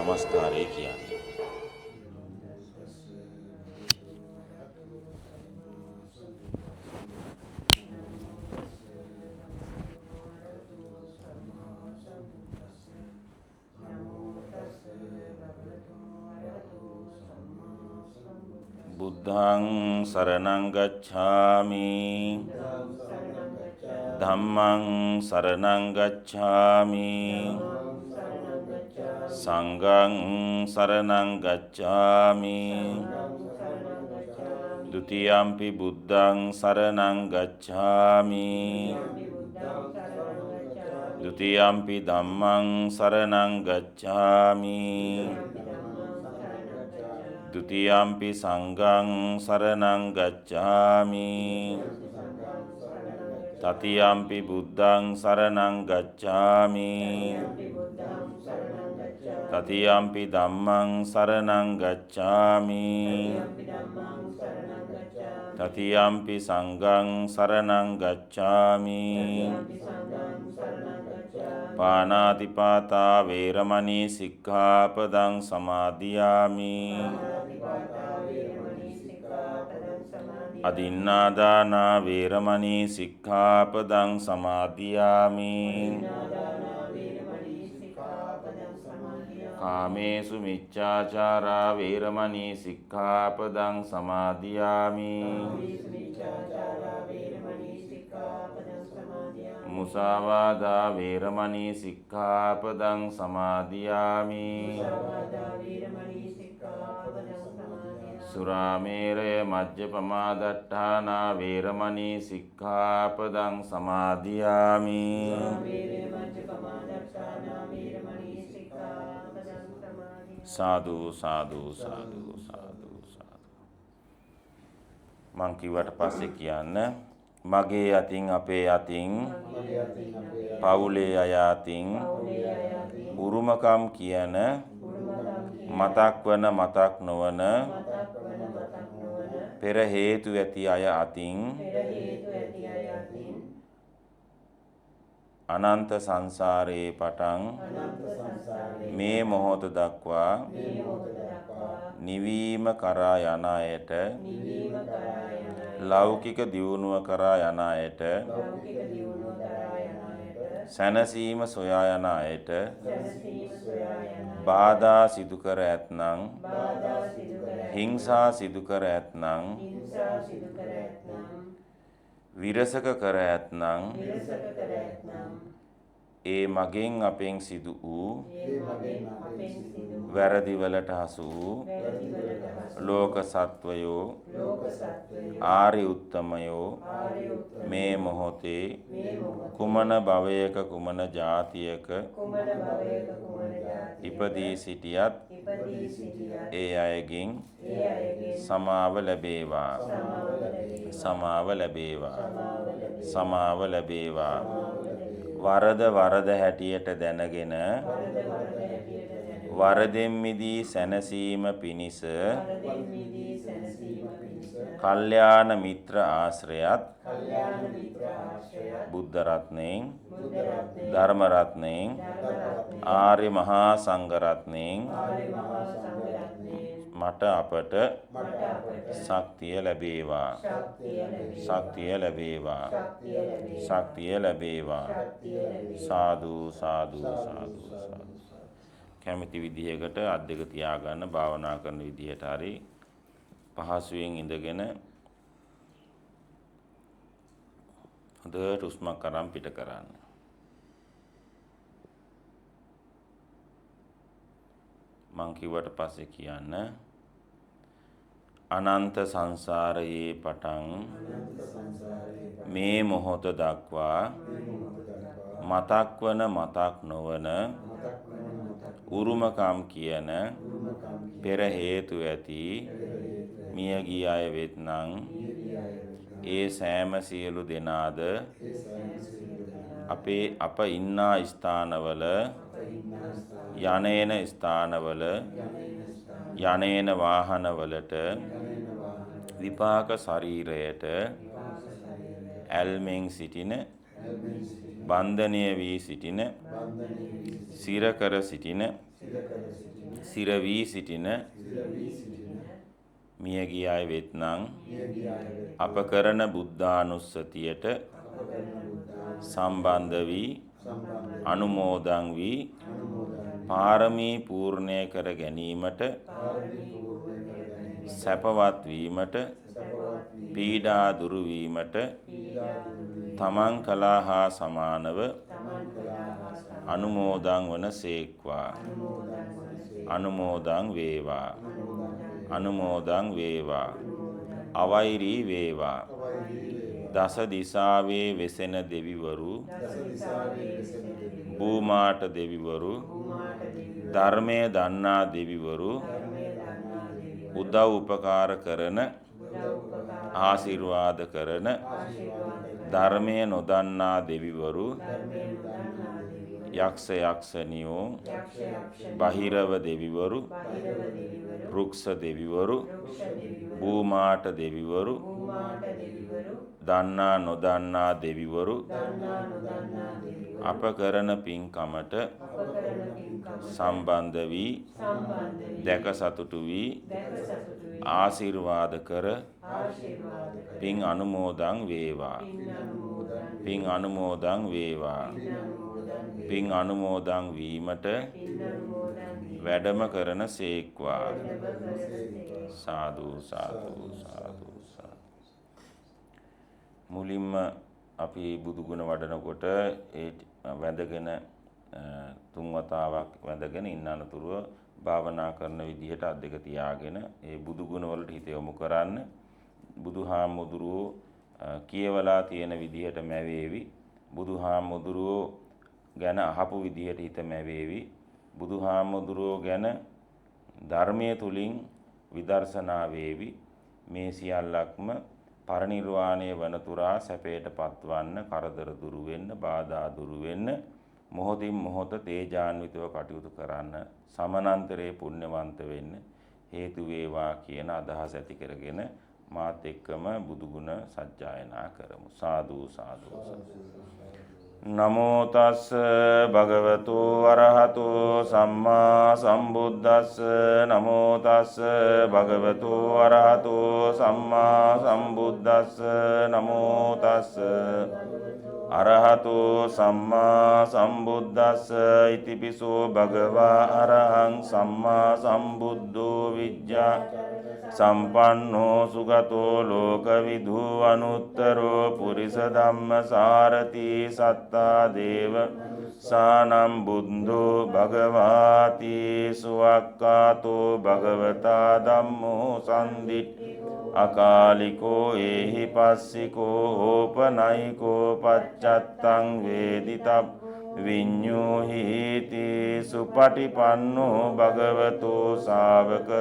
නමස්කාරය කියන්නේ. බුද්ධං සරණං ගච්ඡාමි ධම්මං සරණං ගච්ඡාමි සංඝං සරණං ගච්ඡාමි ဒ ුතියම්පි බුද්ධං සරණං ගච්ඡාමි ဒ ුතියම්පි ධම්මං සරණං ගච්ඡාමි ဒ ුතියම්පි සංඝං සරණං ගච්ඡාමි တတိယံ පි බුද්ධං සරණං ගච්ඡාමි တတိယံ පි ධම්මං සරණං ගච්ඡාමි တတိယံ පි සංඝං සරණං ගච්ඡාමි පාණාති පාතා වේරමණී සික්ඛාපදං සමාදියාමි อดินนาดานาเวรมณีสิกขาปดังสมาธิยามิกาเมสุมิจฉาจาราเวรมณีสิกขาปดังสมาธิยามิมุสาวาทาเวรมณีสิกขาปดังสมาธิยามิสุราเมรยมัจจปมาดัฏฐานาเวรมณีสิกขาปดังสมาธิยามิสาธุสาธุสาธุสาธุสาธุමං කිව්වට පස්සේ කියන්න මගේ අතින් අපේ අතින් පවුලේ අය අතින් උරුමකම් කියන මතක් වන මතක් නොවන පෙර හේතු ඇති අය අතින් අනන්ත සංසාරේ පටන් මේ මොහොත දක්වා නිවීම කරා යන අයට ලෞකික දියුණුව කරා යන අයට සැනසීම සොයා යන අයට බාධා සිදු කර ඇතනම් හිංසා සිදු කර ඇතනම් විරසක කර ඇතනම් ඒ මගෙන් අපෙන් සිදු වූ වැරදිවලට හසු වූ ලෝක සත්වයෝ ආර්ය උත්තමයෝ මේ මොහොතේ කුමන භවයක කුමන ජාතියක ඉපදී සිටියත් ඒ අයගෙන් සමාව ලැබේවා සමාව ලැබේවා සමාව ලැබේවා වරද වරද හැටියට දැනගෙන වරදෙන් මිදී සැනසීම පිණිස කල්යාණ මිත්‍ර ආශ්‍රයත් බුද්ධ රත්නයෙන් ධර්ම රත්නයෙන් ආර්ය මහා සංඝ රත්නයෙන් මට අපට ශක්තිය ලැබේවා ශක්තිය ලැබේවා ශක්තිය ලැබේවා සාදු සාදු සාදු සාදු කැමති විදිහකට අත් දෙක තියාගන්න භාවනා කරන විදිහට හරි පහසුවෙන් ඉඳගෙන හොඳට හුස්මක් අරන් පිට කරන්න. මං කිව්වට පස්සේ කියන්න අනන්ත සංසාරයේ පටන් මේ මොහොත දක්වා මතක් වන මතක් නොවන උරුමකම් කියන පෙර හේතු ඇති මියගිය අය වෙත්නම් ඒ සෑම සියලු දෙනාද අප ඉන්නා ස්ථානවල යනේන ස්ථානවල යනේන වාහනවලට විපාක ශරීරයට ඇල්මෙන් සිටින බන්ධනය වී සිටින සිරකර සිටින සිර වී සිටින මියගිය අය වෙත්නම් අප කරන බුද්ධානුස්සතියට සම්බන්ධ වී අනුමෝදන් වී පාරමී පූර්ණය කර ගැනීමට සැපවත් වීමට පීඩා දුරු වීමට තමන් කළා හා සමානව අනුමෝදන් වන සේක්වා. අනුමෝදන් වේවා. අනුමෝදන් වේවා. අවෛරී වේවා. දස දිසාවේ වෙසෙන දෙවිවරු භූමාට දෙවිවරු ධර්මය දන්නා දෙවිවරු උදව් උපකාර කරන ආශිර්වාද කරන ධර්මය නොදන්නා දෙවිවරු යක්ෂ යක්ෂණියෝ බහිරව දෙවිවරු රුක්ෂ දෙවිවරු භූමාට දෙවිවරු දන්නා නොදන්නා දෙවිවරු අප කරන පින්කමට සම්බන්ධ වී දැක සතුටු වී ආශිර්වාද කර පින් අනුමෝදන් වේවා. පින් අනුමෝදන් වේවා. පින් අනුමෝදන් වීමට වැඩම කරන සේක්වා. සාදු සාදු සාදු සාදු. මුලින්ම අපි බුදු ගුණ වඩනකොට ඒ වැඳගෙන තුන් වතාවක් වැඳගෙන ඉන්න අනතුරුව භාවනා කරන විදිහට අත් දෙක තියාගෙන ඒ බුදු ගුණ වලට හිත යොමු කරන්න. බුදුහාමුදුරුවෝ කියවලා තියෙන විදිහට මැවේවි. බුදුහාමුදුරුවෝ ගැන අහපු විදිහට හිත මැවේවි. බුදුහාමුදුරුවෝ ගැන ධර්මයේ තුලින් විදර්ශනා වේවි. මේ සියල්ලක්ම පරිනිර්වාණය වනතුරා සැපයට පත්වන්න, කරදර දුරු වෙන්න, බාධා දුරු වෙන්න, මොහොතින් මොහොත තේජාන්විතව කටයුතු කරන්න, සමනන්තරේ පුණ්‍යවන්ත වෙන්න හේතු වේවා කියන අදහස ඇති කරගෙන මාත් එක්කම බුදු ගුණ සජ්ජායනා කරමු. සාදු සාදු සාදු. නමෝ තස් භගවතු අරහතු සම්මා සම්බුද්දස්ස. නමෝ තස් භගවතු අරහතු සම්මා සම්බුද්දස්ස. නමෝ තස් අරහතු සම්මා සම්බුද්දස්ස. ඉතිපිසෝ භගවා අරහං සම්මා සම්බුද්ධෝ විජ්ජා සම්පන්නෝ සුගතෝ ලෝකවිදු අනුත්තරෝ පුරිස ධම්ම සාරති සත්තා දේව සානම් බුද්ධෝ භගවාති සුවක්කාතෝ භගවතා ධම්මෝ සම්දිට්ඨි අකාලිකෝ ඒහි පස්සිකෝ ඕපනයිකෝ පච්චත්තං වේදිතබ් විඤ්ඤෝහීති සුපටිපන්නෝ භගවතෝ ශාවක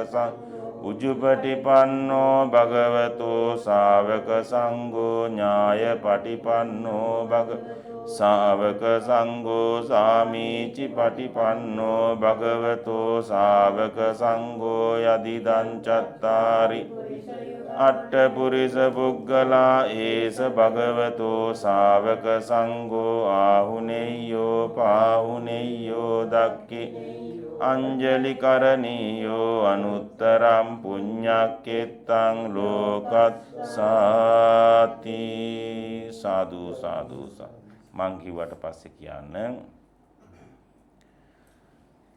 උජුපටිපන්නෝ භගවතෝ ශාවක සංඝෝ ඥායපටිපන්නෝ ශාවක සංඝෝ සාමීචි පටිපන්නෝ භගවතෝ ශාවක සංඝෝ යදිදං චත්තාරි අට්ඨපුරිස පුග්ගලා ඒස භගවතෝ ශාවක සංඝෝ ආහුනේයෝ පාහුනේයෝ දක්ඛි අංජලි කරණීයෝ අනුත්තරම් පුඤ්ඤක්කෙත්තං ලෝකස්සාති. සාදු සාදු සාදු. මං කිව්වට පස්සේ කියන්න.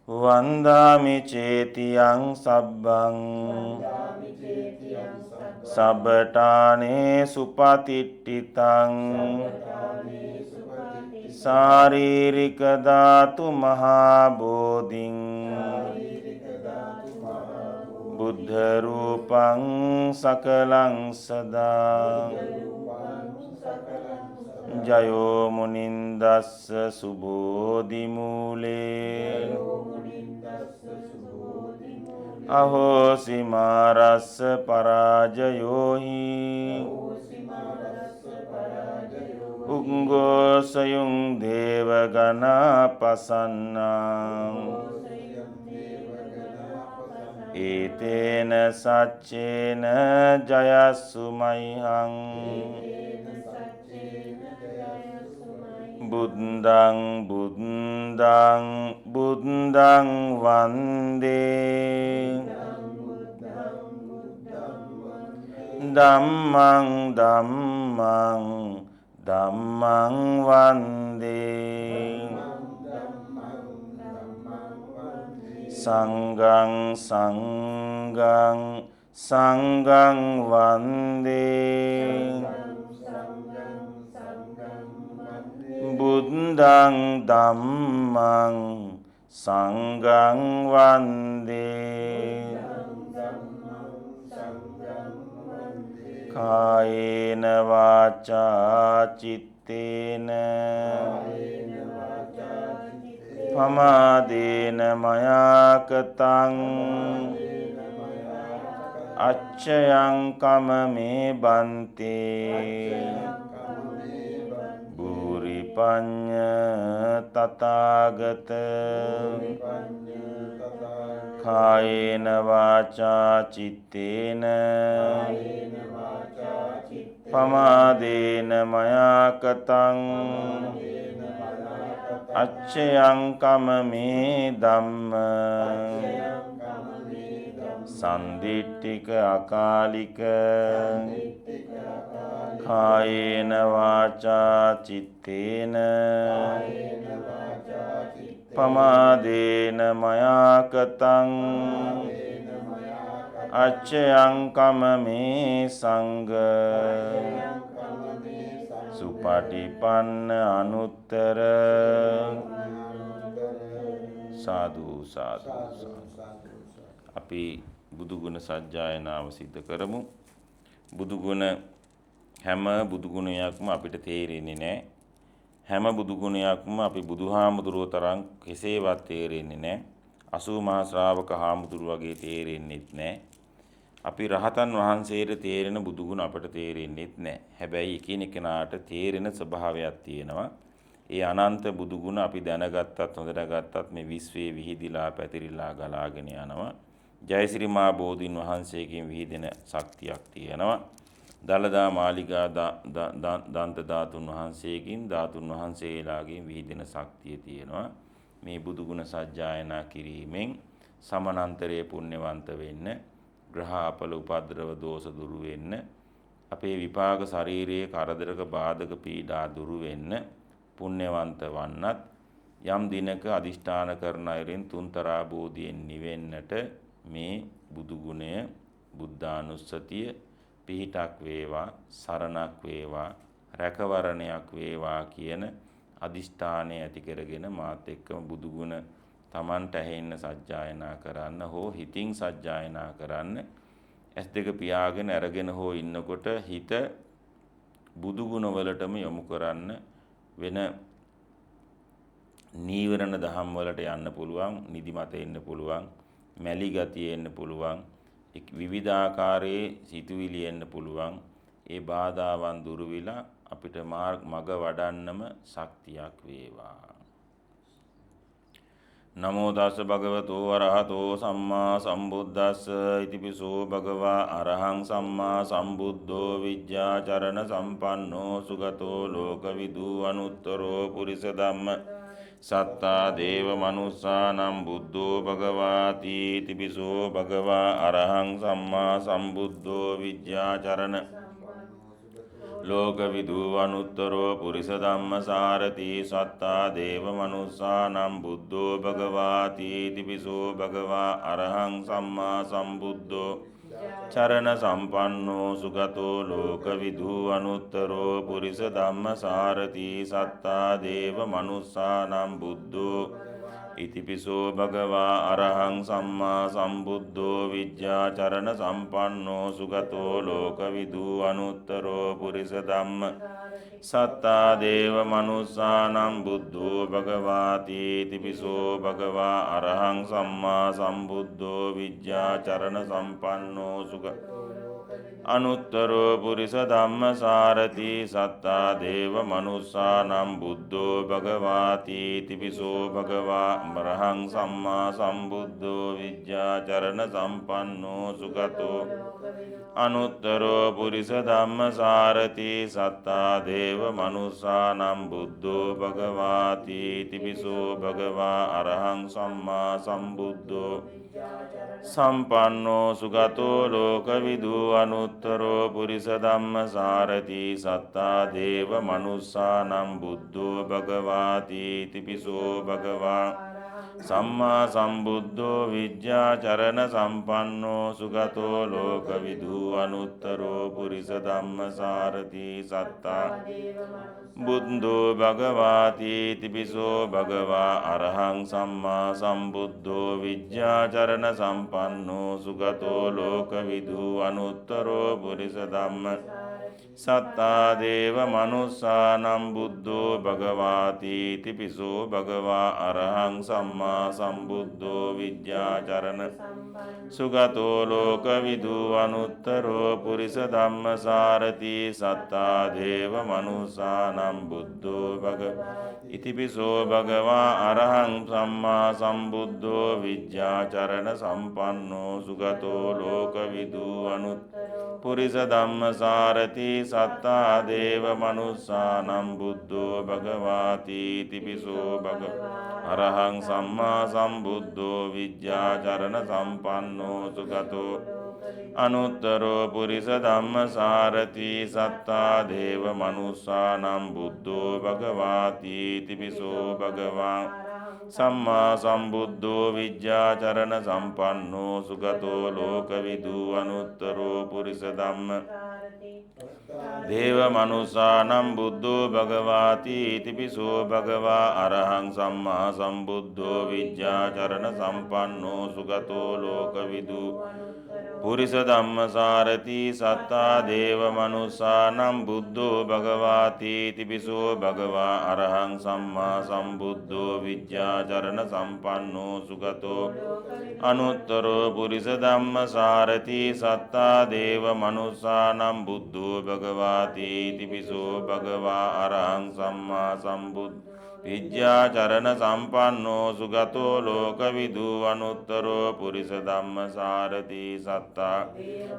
වන්දාමි චේතියං සබ්බං සබ්බඨානේ සුපතිට්ඨිතං සාරීරික ධාතු මහා බෝධින් බුද්ධ රූපං සකලං සදා ජයෝ මුනින්දස්ස සුබෝධි මූලේ අහෝසි මාරස්ස පරාජයෝහි උංගෝසයුං දේවගනා පසන්නා ඒතේන සච්චේන ජයස්සු මයිහං බුද්ධං බුද්ධං බුද්ධං වන්දේ ධම්මං ධම්මං ධම්මං වන්දේ සංඝං සංඝං සංඝං වන්දේ බුද්ධං ධම්මං සංඝං වන්දේ කායේන වාචා චිත්තේන පමාදේන මයා කතං අච්චයං කමමේ බන්තේ බුරි පඤ්ඤ තථාගත කායේන වාචා චිත්තේන පමාදේන මයා කතං අච්චයං කමමේ ධම්ම සන්දිට්ඨික අකාලික කායේන වාචා චිත්තේන පමාදේන මයා කතං අච්චයං කමමේ සංඝ සුපටිපන්න අනුත්තර සාදු සාදු අපි බුදු ගුණ සජ්ජායනාව සිද්ධ කරමු. බුදු ගුණ හැම බුදු ගුණයක්ම අපිට තේරෙන්නේ නැහැ. හැම බුදු ගුණයක්ම අපි බුදුහාමුදුරුවෝ තරම් කෙසේවත් තේරෙන්නේ නැහැ. 80 මහා ශ්‍රාවක හාමුදුරුවෝ වගේ තේරෙන්නේත් නැහැ. අපි රහතන් වහන්සේට තේරෙන බුදු ගුණ අපට තේරෙන්නේත් නැහැ. හැබැයි එකිනෙකනාට තේරෙන ස්වභාවයක් තියෙනවා. ඒ අනන්ත බුදු ගුණ අපි දැනගත්තත් හොඳට ගත්තත් මේ විශ්වයේ විහිදිලා පැතිරිලා ගලාගෙන යනවා. ජයසිරි මා බෝධීන් වහන්සේගෙන් විහිදෙන ශක්තියක් තියෙනවා. දලදා මාලිගා දන්ත ධාතුන් වහන්සේගෙන් ධාතුන් වහන්සේලාගෙන් විහිදෙන ශක්තිය තියෙනවා. මේ බුදු ගුණ සජ්ජායනා කිරීමෙන් සමනන්තරයේ පුණ්‍යවන්ත වෙන්න, ග්‍රහ අපල උපද්‍රව දෝෂ දුරු වෙන්න, අපේ විපාක ශරීරයේ කරදරක බාධක පීඩා දුරු වෙන්න, පුණ්‍යවන්ත වන්නත්, යම් දිනක අදිෂ්ඨාන කරන අයරින් තුන්තරා බෝධියෙන් නිවෙන්නට මේ බුදු ගුණය, බුද්ධානුස්සතිය පිහිටක් වේවා, සරණක් වේවා, රැකවරණයක් වේවා කියන අදිෂ්ඨානය ඇති කරගෙන මාත් එක්කම බුදු ගුණ Tamanට ඇහෙන්න සජ්ජායනා කරන්න හෝ හිතින් සජ්ජායනා කරන්න. ඇස් දෙක පියාගෙන අරගෙන හෝ ඉන්නකොට හිත බුදු ගුණ වලටම යොමු කරන්න. වෙන නීවරණ දහම් වලට යන්න පුළුවන්, නිදිමත එන්න පුළුවන්, මැලි ගතිය එන්න පුළුවන්, විවිධාකාරයේ සිතුවිලි එන්න පුළුවන්. ඒ බාධාවන් දුරු විලා අපිට මග වඩන්නම ශක්තියක් වේවා. නමෝ තස්ස භගවතෝ අරහතෝ සම්මා සම්බුද්දස්ස ඉතිපිසෝ භගවා අරහං සම්මා සම්බුද්ධෝ විජ්ජාචරණ සම්පන්නෝ සුගතෝ ලෝකවිදු අනුත්තරෝ පුරිස ධම්ම සත්තා දේව මනුස්සානම් බුද්ධෝ භගවාති ඉතිපිසෝ භගවා අරහං සම්මා සම්බුද්ධෝ විජ්ජාචරණ ලෝකවිදු අනුත්තරෝ පුරිස ධම්ම සාරති සත්තා දේව මනුස්සානම් බුද්ධෝ භගවාති ඉතිපිසෝ භගවා අරහං සම්මා සම්බුද්ධෝ චරණ සම්පන්නෝ සුගතෝ ලෝකවිදු අනුත්තරෝ පුරිස ධම්ම සාරති සත්තා දේව මනුස්සානම් බුද්ධෝ ඉතිපිසෝ භගවා අරහං සම්මා සම්බුද්ධෝ විජ්ජාචරණ සම්පන්නෝ සුගතෝ ලෝකවිදු අනුත්තරෝ පුරිස ධම්ම සත්තා දේව මනුස්සානම් බුද්ධෝ භගවාති ඉතිපිසෝ භගවා අරහං සම්මා සම්බුද්ධෝ විජ්ජාචරණ සම්පන්නෝ සුගතෝ අනුත්තරෝ පුරිස ධම්මසාරති සත්තා දේව මනුස්සානම් බුද්ධෝ භගවාති තිපිසෝ භගවා අරහං සම්මා සම්බුද්ධෝ විජ්ජාචරණ සම්පන්නෝ සුගතෝ අනුත්තරෝ පුරිස ධම්මසාරති සත්තා දේව මනුස්සානම් බුද්ධෝ භගවාති තිපිසෝ භගවා අරහං සම්මා සම්බුද්ධෝ සම්පන්නෝ සුගතෝ ලෝකවිදු අනුත්තරෝ පුරිස ධම්මසාරති සත්තා දේව මනුස්සානම් බුද්ධෝ භගවාති තිපිසෝ භගවා සම්මා සම්බුද්ධෝ විජ්ජාචරණ සම්පන්නෝ සුගතෝ ලෝකවිදු අනුත්තරෝ පුරිස ධම්මසාරති සත්තා බුද්ධෝ භගවාති තිපිසෝ භගවා අරහං සම්මා සම්බුද්ධෝ විජ්ජාචරණ සම්පන්නෝ සුගතෝ ලෝකවිදු අනුත්තරෝ පුරිස ධම්ම සත්තා දේව මනුස්සානම් බුද්ධෝ භගවාති තිපිසෝ භගවා අරහං සම්මා සම්බුද්ධෝ විජ්ජාචරණ සුගතෝ ලෝකවිදු අනුත්තරෝ පුරිස ධම්මසාරති සත්තා දේව මනුස්සානම් බුද්ධෝ භගවාති තිපිසෝ භගවා අරහං සම්මා සම්බුද්ධෝ විජ්ජාචරණ සම්පන්නෝ සුගතෝ ලෝකවිදු අනුත්තරෝ පුරිස ධම්මසාරති සත්තා දේව මනුස්සානම් බුද්ධෝ භගවාති තිපිසෝ භගවා අරහං සම්මා සම්බුද්ධෝ විජ්ජාචරණ සම්පන්නෝ සුගතෝ අනුත්තරෝ පුරිස ධම්මසාරති සත්තා දේව මනුස්සානම් බුද්ධෝ භගවාති තිපිසෝ භගවා සම්මා සම්බුද්ධෝ විජ්ජාචරණ සම්පන්නෝ සුගතෝ ලෝකවිදු අනුත්තරෝ පුරිස ධම්ම දේව මනුස්සානම් බුද්ධෝ භගවාති තිපිසෝ භගවා අරහං සම්මා සම්බුද්ධෝ විජ්ජාචරණ සම්පන්නෝ සුගතෝ ලෝකවිදු පුරිස ධම්මසාරති සත්තා දේව මනුස්සානම් බුද්ධෝ භගවාති තිපිසෝ භගවා අරහං සම්මා සම්බුද්ධෝ විජ්ජාචරණ සම්පන්නෝ සුගතෝ අනුත්තරෝ පුරිස ධම්මසාරති සත්තා දේව මනුස්සානම් බුද්ධෝ භගවාති තිපිසෝ භගවා අරහං සම්මා සම්බුද්ධෝ විජ්ජාචරණ සම්පන්නෝ සුගතෝ ලෝකවිදු අනුත්තරෝ පුරිස ධම්මසාරති සත්තා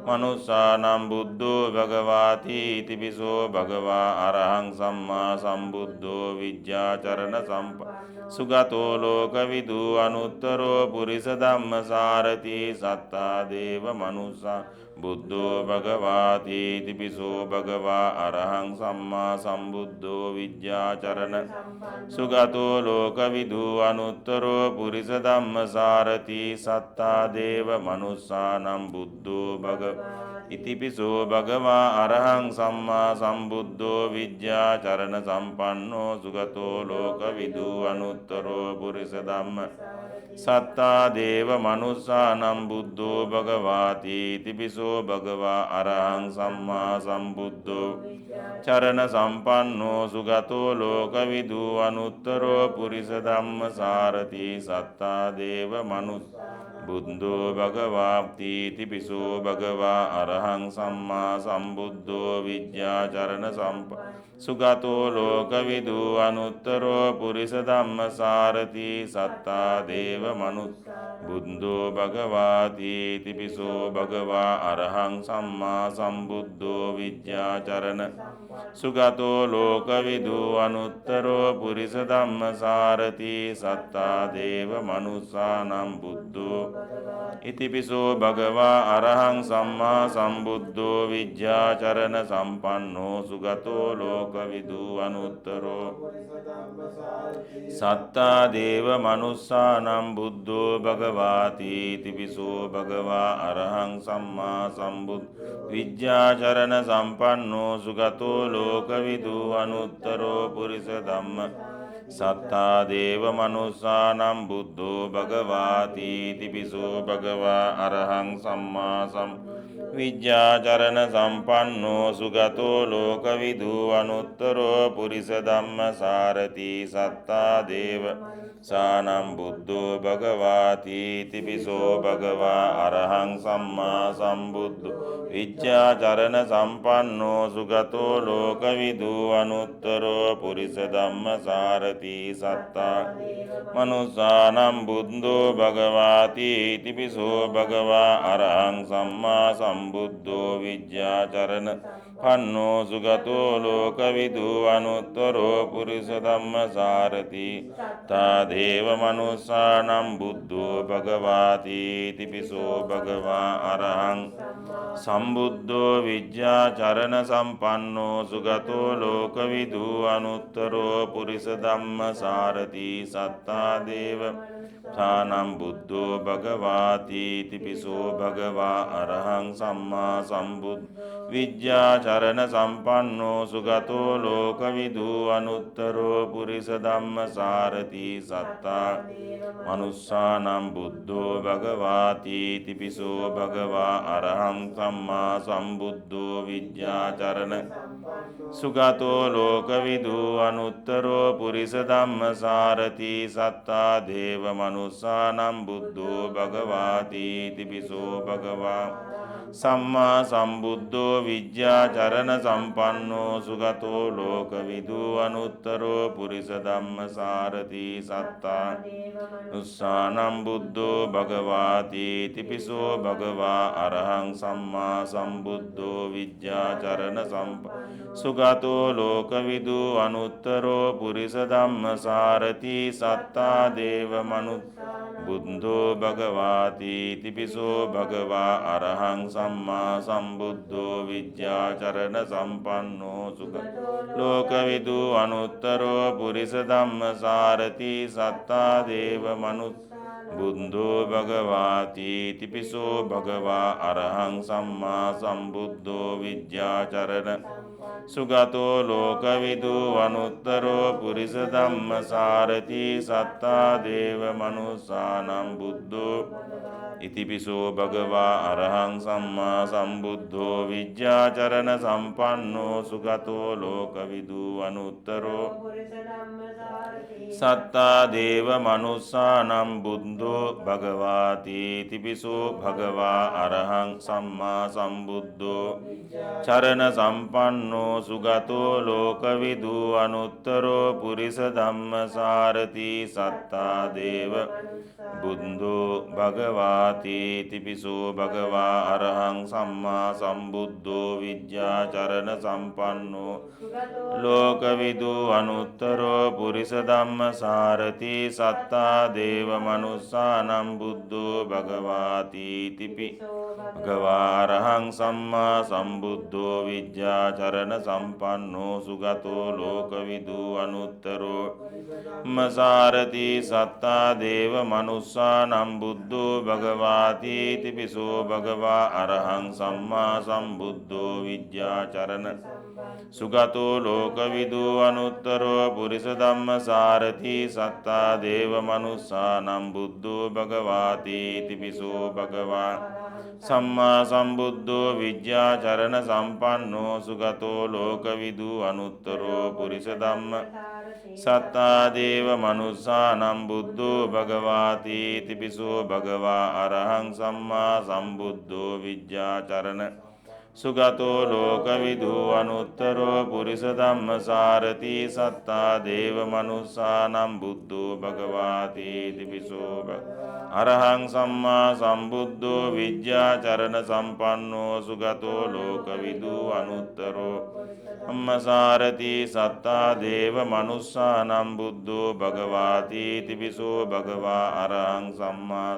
මනුස්සානම් බුද්ධෝ භගවාති තිපිසෝ භගවා අරහං සම්මා සම්බුද්ධෝ විජ්ජාචරණ සම්පන්නෝ සුගතෝ ලෝකවිදු අනුත්තරෝ පුරිස ධම්මසාරති සත්තා දේව මනුස්සා බුද්ධෝ භගවාති තිපිසෝ භගවා අරහං සම්මා සම්බුද්ධෝ විජ්ජාචරණ සුගතෝ ලෝකවිදු අනුත්තරෝ පුරිස ධම්මසාරති සත්තා දේව මනුස්සානම් බුද්ධෝ භගවාති තිපිසෝ භගවා අරහං සම්මා සම්බුද්ධෝ විජ්ජාචරණ සම්පන්නෝ සුගතෝ ලෝකවිදු අනුත්තරෝ පුරිස ධම්ම සත්තා දේව මනුස්සානම් බුද්ධෝ භගවාති තිපිසෝ භගවා අරහං සම්මා සම්බුද්ධෝ චරණ සම්පන්නෝ සුගතෝ ලෝකවිදු අනුත්තරෝ පුරිස ධම්මසාරති සත්තා දේව මනුස්සා බුද්ධෝ භගවාති තිපිසෝ භගවා අරහං සම්මා සම්බුද්ධෝ විජ්ජාචරණ සම්පන්නෝ සුගතෝ ලෝකවිදු අනුත්තරෝ පුරිස ධම්මසාරති සත්තා දේව මනුස්සා බුද්ධෝ භගවාති තිපිසෝ භගවා අරහං සම්මා සම්බුද්ධෝ විජ්ජාචරණ සුගතෝ ලෝකවිදු අනුත්තරෝ පුරිස ධම්මසාරති සත්තා දේව මනුස්සානම් බුද්ධෝ ඉතිපිසෝ භගවා අරහං සම්මා සම්බුද්ධෝ විජ්ජාචරණ සම්පන්නෝ සුගතෝ ලෝකවිදු අනුත්තරෝ සත්තා දේව මනුස්සානම් බුද්ධෝ භගවාති තිපිසෝ භගවා අරහං සම්මා සම්බුද්ධෝ විජ්ජාචරණ සම්පන්නෝ සුගතෝ ලෝකවිදු අනුත්තරෝ පුරිස ධම්ම සත්තා දේව මනුස්සානම් බුද්ධෝ භගවාති තිපිසෝ භගවා අරහං සම්මා සම්බුද්ධෝ විජ්ජාචරණ සම්පන්නෝ සුගතෝ ලෝකවිදු අනුත්තරෝ පුරිස ධම්මසාරති සත්තා දේව සානම් බුද්ධෝ භගවාති තිපිසෝ භගවා අරහං සම්මා සම්බුද්ධෝ විජ්ජාචරණ සම්පන්නෝ සුගතෝ ලෝකවිදු අනුත්තරෝ පුරිස ධම්මසාරති සත්තා මනුස්සානම් බුද්ධෝ භගවාති තිපිසෝ භගවා අරහං සම්මා සම්බුද්ධෝ විජ්ජාචරණ පන්නෝ සුගතෝ ලෝකවිදු අනුත්තරෝ පුරිස ධම්මසාරති තා දේව මනුස්සානම් බුද්ධෝ භගවාති තිපිසෝ භගවා අරහං සම්බුද්ධෝ විජ්ජාචරණ සම්පන්නෝ සුගතෝ ලෝකවිදු අනුත්තරෝ පුරිස ධම්මසාරති සත්තා දේව සානම් බුද්ධෝ භගවාති තිපිසෝ භගවා අරහං සම්මා සම්බුද්ධ විජ්ජාචරණ සම්පන්නෝ සුගතෝ ලෝකවිදු අනුත්තරෝ පුරිස ධම්මසාරති සත්තා මනුස්සානම් බුද්ධෝ භගවාති තිපිසෝ භගවා අරහං සම්මා සම්බුද්ධෝ විජ්ජාචරණ සුගතෝ ලෝකවිදු අනුත්තරෝ පුරිස ධම්මසාරති සත්තා දේව මනුස්සානම් බුද්ධෝ භගවාති තිපිසෝ භගවා සම්මා සම්බුද්ධෝ විජ්ජාචරණ සම්පන්නෝ සුගතෝ ලෝකවිදු අනුත්තරෝ පුරිස ධම්මසාරති සත්තා උස්සානම් බුද්ධෝ භගවාති තිපිසෝ භගවා අරහං සම්මා සම්බුද්ධෝ විජ්ජාචරණ සුගතෝ ලෝකවිදු අනුත්තරෝ පුරිස ධම්මසාරති සත්තා දේව බුද්ධෝ භගවාති තිපිසෝ භගවා අරහං සම්මා සම්බුද්ධෝ විජ්ජාචරණ සම්පන්නෝ සුගතෝ ලෝකවිදු අනුත්තරෝ පුරිස ධම්මසාරති සත්තා දේව බුද්ධෝ භගවාති තිපිසෝ භගවා අරහං සම්මා සම්බුද්ධෝ විජ්ජාචරණ සුගතෝ ලෝකවිදු අනුත්තරෝ පුරිස ධම්මසාරති සත්තා දේව මනුස්සානම් බුද්ධෝ ඉතිපිසෝ භගවා අරහං සම්මා සම්බුද්ධෝ විජ්ජාචරණ සම්පන්නෝ සුගතෝ ලෝකවිදු අනුත්තරෝ සත්තා දේව මනුස්සානම් බුද්ධෝ භගවාති තිපිසෝ භගවා අරහං සම්මා සම්බුද්ධෝ චරණ සම්පන්නෝ සුගතෝ ලෝකවිදු අනුත්තරෝ පුරිස ධම්මසාරති සත්තා දේව බුද්ධෝ භගවාති තිපිසෝ භගවා අරහං සම්මා සම්බුද්ධෝ විජ්ජාචරණ සම්පන්නෝ ලෝකවිදු අනුත්තරෝ පුරිස ධම්මසාරති සත්තා දේව මනුස්සානම් බුද්ධෝ භගවාති භගවා අරහං සම්මා සම්බුද්ධෝ විජ්ජාචරණ සම්පන්නෝ සුගතෝ ලෝකවිදු අනුත්තරෝ මසාරති සත්තා දේව මනුස්සානම් බුද්ධෝ භගවාති තිපිසෝ භගවා අරහං සම්මා සම්බුද්ධෝ විජ්ජාචරණ සුගතෝ ලෝකවිදු අනුත්තරෝ පුරිස ධම්මසාරති සත්තා දේව මනුස්සානම් බුද්ධෝ භගවාති තිපිසෝ භගවා සම්මා සම්බුද්ධෝ විජ්ජාචරණ සම්පන්නෝ සුගතෝ ලෝකවිදු අනුත්තරෝ පුරිස ධම්ම සත්තා දේව මනුස්සානම් බුද්ධෝ භගවාති තිපිසෝ භගවා අරහං සම්මා සම්බුද්ධෝ විජ්ජාචරණ සුගතෝ ලෝකවිදු අනුත්තරෝ පුරිස ධම්මසාරති සත්තා දේව මනුස්සානම් බුද්ධෝ භගවාති තිපිසෝ අරහං සම්මා සම්බුද්ධෝ විජ්ජාචරණ සම්පන්නෝ සුගතෝ ලෝකවිදු අනුත්තරෝ ධම්මසාරති සත්තා දේව මනුස්සානම් බුද්ධෝ භගවාති තිපිසෝ භගවා අරහං සම්මා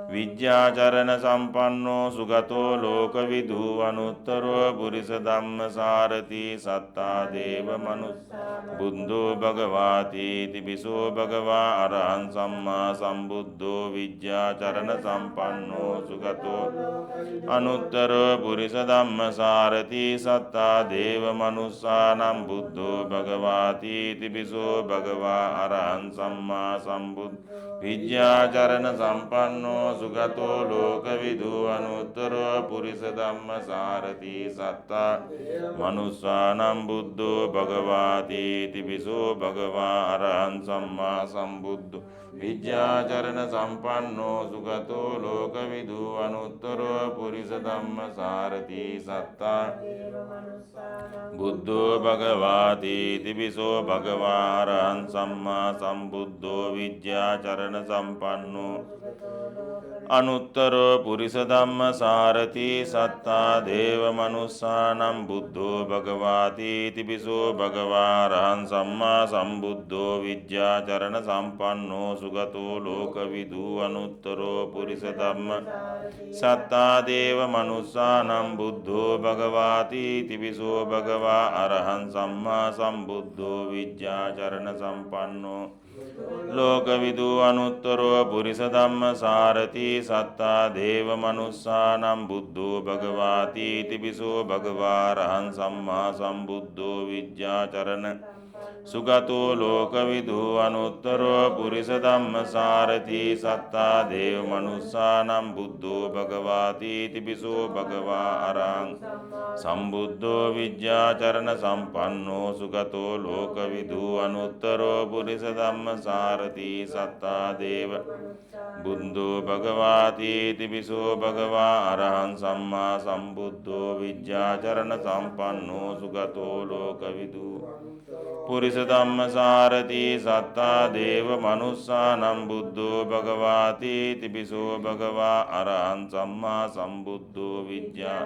විජ්ජාචරණ සම්පන්නෝ සුගතෝ ලෝකවිදු අනුත්තරෝ පුරිස ධම්මසාරති සත්තා දේව මනුස්සා බුද්ධෝ භගවාති තිබිසෝ භගවා අරහං සම්මා සම්බුද්ධෝ විජ්ජාචරණ සම්පන්නෝ සුගතෝ අනුත්තරෝ පුරිස ධම්මසාරති සත්තා දේව මනුස්සානම් බුද්ධෝ භගවාති තිබිසෝ භගවා අරහං සම්මා සම්බුද්ධ විජ්ජාචරණ සම්පන්නෝ සුගතෝ ලෝකවිදු අනුත්තරෝ පුරිස ධම්මසාරති සත්තා මනුස්සානම් බුද්ධෝ භගවාති තිබිසෝ භගවා අරහං සම්මා සම්බුද්ධෝ විජ්ජාචරණ සම්පන්නෝ සුගතෝ ලෝකවිදු අනුත්තරෝ පුරිස ධම්මසාරති සත්තා බුද්ධෝ භගවාති තිබිසෝ භගවා අරහං සම්මා සම්බුද්ධෝ විජ්ජාචරණ සම්පන්නෝ අනුත්තරෝ පුරිස ධම්මසාරති සත්තා දේව මනුස්සානම් බුද්ධෝ භගවාති තිබිසෝ භගවා අරහං සම්මා සම්බුද්ධෝ විජ්ජාචරණ සම්පන්නෝ සුගතෝ ලෝකවිදු අනුත්තරෝ පුරිස ධම්ම සත්තා දේව මනුස්සානම් බුද්ධෝ භගවාති තිබිසෝ භගවා අරහං සම්මා සම්බුද්ධෝ විජ්ජාචරණ සම්පන්නෝ ලෝකවිදු අනුත්තරෝ පුරිස ධම්මසාරති සත්තා දේව මනුස්සානම් බුද්ධෝ භගවාති තිබිසෝ භගවා අරහං සම්මා සම්බුද්ධෝ විජ්ජාචරණ සුගතෝ ලෝකවිදු අනුත්තරෝ පුරිස ධම්මසාරති සත්තා දේව මනුස්සානම් බුද්ධෝ භගවාති තිබිසෝ භගවා අරහං සම්බුද්ධෝ විජ්ජාචරණ සම්පන්නෝ සුගතෝ ලෝකවිදු අනුත්තරෝ පුරිස ධම්මසාරති සත්තා දේව බුද්ධෝ භගවාති තිබිසෝ භගවා අරහං සම්මා සම්බුද්ධෝ විජ්ජාචරණ සම්පන්නෝ සුගතෝ ලෝකවිදු පුරිස ධම්මසාරති සත්තා දේව මනුස්සානම් බුද්ධෝ භගවාති තිබිසෝ භගවා අරහං සම්මා සම්බුද්ධෝ විජ්ජා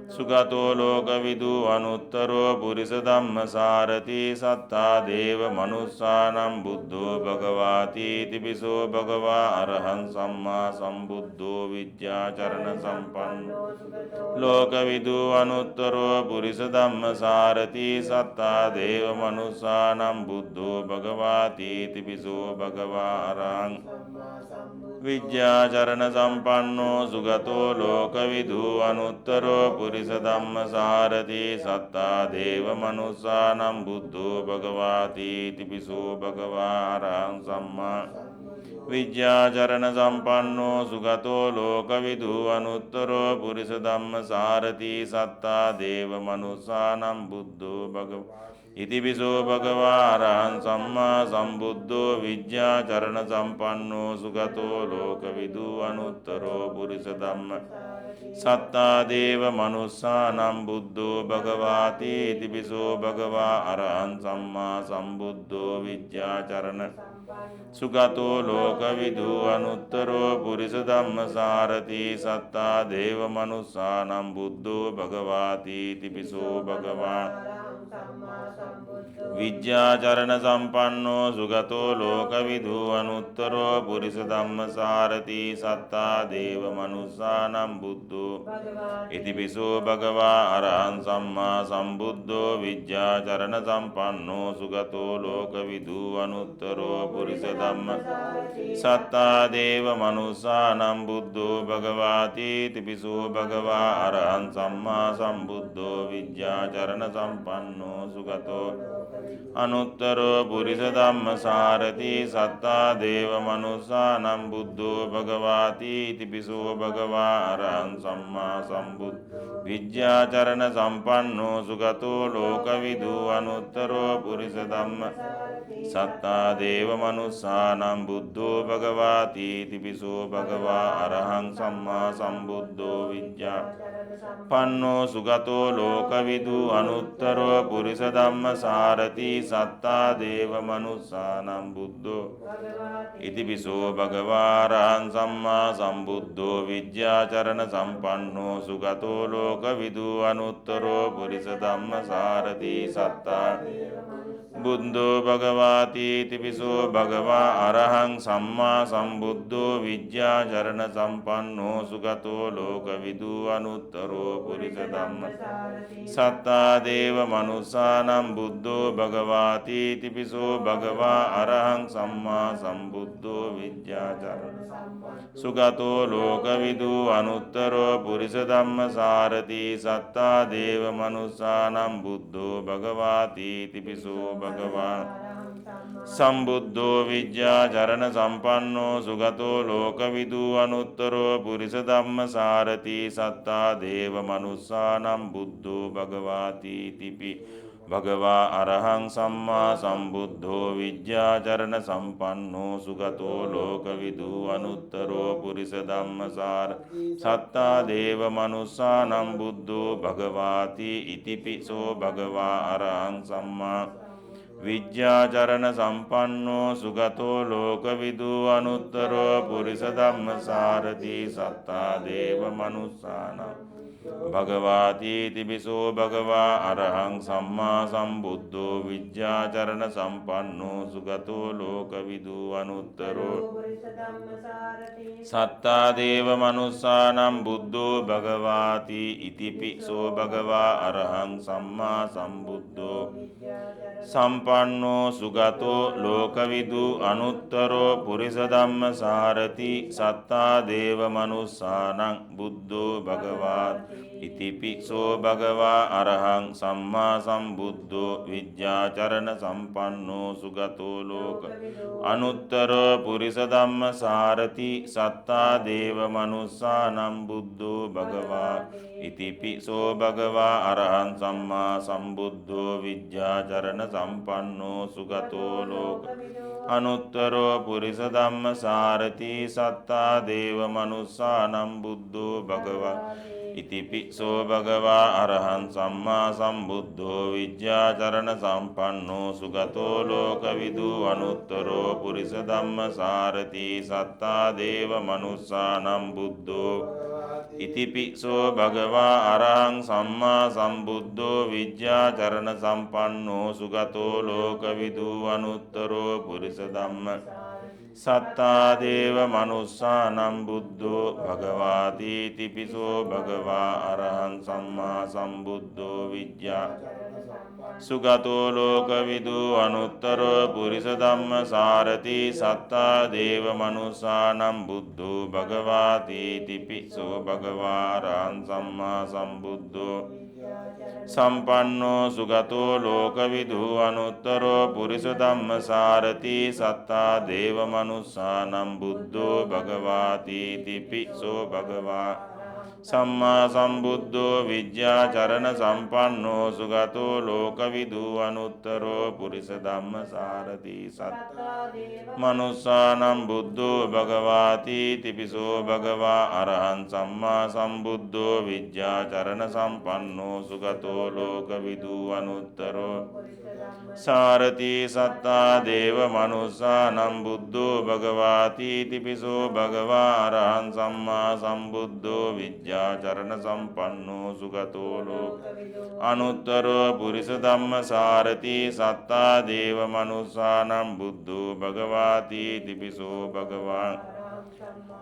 සුගතෝ ලෝකවිදු අනුත්තරෝ පුරිස ධම්මසාරති සත්තා දේව මනුස්සානම් බුද්ධෝ භගවාති තිබිසෝ භගවා අරහං සම්මා සම්බුද්ධෝ විජ්ජාචරණ සම්පන්නෝ ලෝකවිදු අනුත්තරෝ පුරිස ධම්මසාරති සත්තා දේව මනුස්සානම් බුද්ධෝ භගවාති තිබිසෝ භගවා අරහං විජ්ජාචරණ සම්පන්නෝ සුගතෝ ලෝකවිදු අනුත්තරෝ පුරිස ධම්මසාරති සත්තා දේව මනුස්සානම් බුද්ධෝ භගවාති තිබිසෝ භගවා අරහං සම්මා විජ්ජාචරණ සම්පන්නෝ සුගතෝ ලෝකවිදු අනුත්තරෝ පුරිස ධම්මසාරති සත්තා දේව මනුස්සානම් බුද්ධෝ භගවාති ඉතිපිසෝ භගවා අරහං සම්මා සම්බුද්ධෝ විජ්ජාචරණ සම්පන්නෝ සුගතෝ ලෝකවිදු අනුත්තරෝ පුරිස ධම්ම සත්තා දේව මනුස්සානම් බුද්ධෝ භගවාති ඉතිපිසෝ භගවා අරහං සම්මා සම්බුද්ධෝ විජ්ජාචරණ සුගතෝ ලෝකවිදු අනුත්තරෝ පුරිස ධම්මසාරති සත්තා දේව මනුස්සානම් බුද්ධෝ භගවාති ඉතිපිසෝ භගවා විජ්ජාචරණ සම්පන්නෝ සුගතෝ ලෝකවිදු අනුත්තරෝ පුරිස ධම්මසාරති සත්තා දේව මනුස්සානම් බුද්ධෝ ඉතිපිසෝ භගවා අරහං සම්මා සම්බුද්ධෝ විජ්ජාචරණ සම්පන්නෝ සුගතෝ ලෝකවිදු අනුත්තරෝ පුරිස ධම්ම සත්තා දේව මනුස්සානම් බුද්ධෝ භගවාති ඉතිපිසෝ භගවා අරහං සම්මා සම්බුද්ධෝ විජ්ජාචරණ සම්පන්නෝ සුගතෝ අනුත්තරෝ පුරිස ධම්මසාරති සත්තා දේව මනුස්සානම් බුද්ධෝ භගවාති ඉතිපිසෝ භගවා අරහං සම්මා සම්බුද්ධ විජ්ජාචරණ සම්පන්නෝ සුගතෝ ලෝකවිදු අනුත්තරෝ පුරිස ධම්ම සත්තා දේව මනුස්සානම් බුද්ධෝ භගවාති ඉතිපිසෝ භගවා අරහං සම්මා සම්බුද්ධෝ විජ්ජා පන්නෝ සුගතෝ ලෝකවිදු අනුත්තරෝ පුරිස ධම්මසාරති සත්තා දේව මනුස්සානම් බුද්ධෝ ඉතිපිසෝ භගවා අරහං සම්මා සම්බුද්ධෝ විජ්ජාචරණ සම්පන්නෝ සුගතෝ ලෝකවිදු අනුත්තරෝ පුරිස ධම්මසාරති සත්තා බුද්ධෝ භගවාති තිපිසෝ භගවා අරහං සම්මා සම්බුද්ධෝ විද්‍යාචරණ සම්පන්නෝ සුගතෝ ලෝකවිදු අනුත්තරෝ පුරිස ධම්ම සත්තා දේව මනුස්සානම් බුද්ධෝ භගවාති තිපිසෝ භගවා අරහං සම්මා සම්බුද්ධෝ විද්‍යාචරණ සුගතෝ ලෝකවිදු අනුත්තරෝ පුරිස ධම්ම සාරති සත්තා දේව මනුස්සානම් බුද්ධෝ භගවාති තිපිසෝ භගවා සම්බුද්ධෝ විද්‍යාචරණ සම්පන්නෝ සුගතෝ ලෝකවිදු අනුත්තරෝ පුරිස ධම්ම සාරති සත්තා දේව මනුස්සානම් බුද්ධෝ භගවාති තිපි භගවා අරහං සම්මා සම්බුද්ධෝ විද්‍යාචරණ සම්පන්නෝ සුගතෝ ලෝකවිදු අනුත්තරෝ පුරිස ධම්මසාර සත්තා දේව මනුස්සානම් බුද්ධෝ භගවාති ඉතිපිසෝ භගවා අරහං සම්මා විද්‍යාචරණ සම්පන්නෝ සුගතෝ ලෝකවිදු අනුත්තරෝ පුරිස ධම්මසාරති සත්තා දේව මනුස්සානම් භගවාති තිබිසෝ භගවා අරහං සම්මා සම්බුද්ධෝ විද්‍යාචරණ සම්පන්නෝ සුගතෝ ලෝකවිදු අනුත්තරෝ සත්තා දේව මනුස්සානම් බුද්ධෝ භගවාති ඉතිපිසෝ භගවා අරහං සම්මා සම්බුද්ධෝ සම්පන්නෝ සුගතෝ ලෝකවිදු අනුත්තරෝ පුරිස ධම්ම සාරති සත්තා දේව මනුස්සානං බුද්ධෝ භගවාති ඉතිපිසෝ භගවා අරහං සම්මා සම්බුද්ධෝ විද්‍යාචරණ සම්පන්නෝ සුගතෝ ලෝක අනුත්තරෝ පුරිස ධම්ම සාරති සත්තා දේව මනුස්සානම් බුද්ධෝ භගවා ඉතිපිසෝ භගවා අරහං සම්මා සම්බුද්ධෝ විද්‍යාචරණ සම්පන්නෝ සුගතෝ ලෝක අනුත්තරෝ පුරිස ධම්ම සාරති සත්තා දේව මනුස්සානම් බුද්ධෝ භගවා ඉතිපිසෝ භගවා අරහං සම්මා සම්බුද්ධෝ විද්‍යාචරණ සම්පන්නෝ සුගතෝ ලෝකවිදු අනුත්තරෝ පුරිස ධම්ම සාරති සත්තා දේව මනුස්සානම් බුද්ධෝ ඉතිපිසෝ භගවා අරහං සම්මා සම්බුද්ධෝ විද්‍යාචරණ සම්පන්නෝ සුගතෝ ලෝකවිදු අනුත්තරෝ පුරිස ධම්ම සත්තා දේව මනුස්සානම් බුද්ධෝ භගවාති තිපිසෝ භගවා අරහං සම්මා සම්බුද්ධෝ විද්‍යා සුගතෝ ලෝකවිදු අනුත්තරෝ පුරිස ධම්ම සාරති සත්තා දේව මනුස්සානම් බුද්ධෝ භගවාති තිපිසෝ භගවා අරහං සම්මා සම්බුද්ධෝ සම්පන්නෝ සුගතෝ ලෝකවිදු අනුත්තරෝ පුරිස ධම්ම සාරති සත්තා දේව මනුස්සානම් බුද්ධෝ භගවාති තිපිසෝ භගවා සම්මා සම්බුද්ධෝ විද්‍යාචරණ සම්පන්නෝ සුගතෝ ලෝකවිදු අනුත්තරෝ පුරිස ධම්ම සාරති සත්තා මනුස්සානම් බුද්ධෝ භගවාති තිපිසෝ භගවා අරහං සම්මා සම්බුද්ධෝ විද්‍යාචරණ සම්පන්නෝ සුගතෝ ලෝකවිදු අනුත්තරෝ සාරති සත්තා දේව මනුස්සානම් බුද්ධෝ භගවාති තිපිසෝ භගවා අරහං සම්මා සම්බුද්ධෝ විද්‍යාචරණ සම්පන්නෝ සුගතෝ ලෝක අනුත්තරෝ පුරිස ධම්ම සාරති සත්තා දේව මනුස්සානම් බුද්ධෝ භගවාති තිපිසෝ භගවා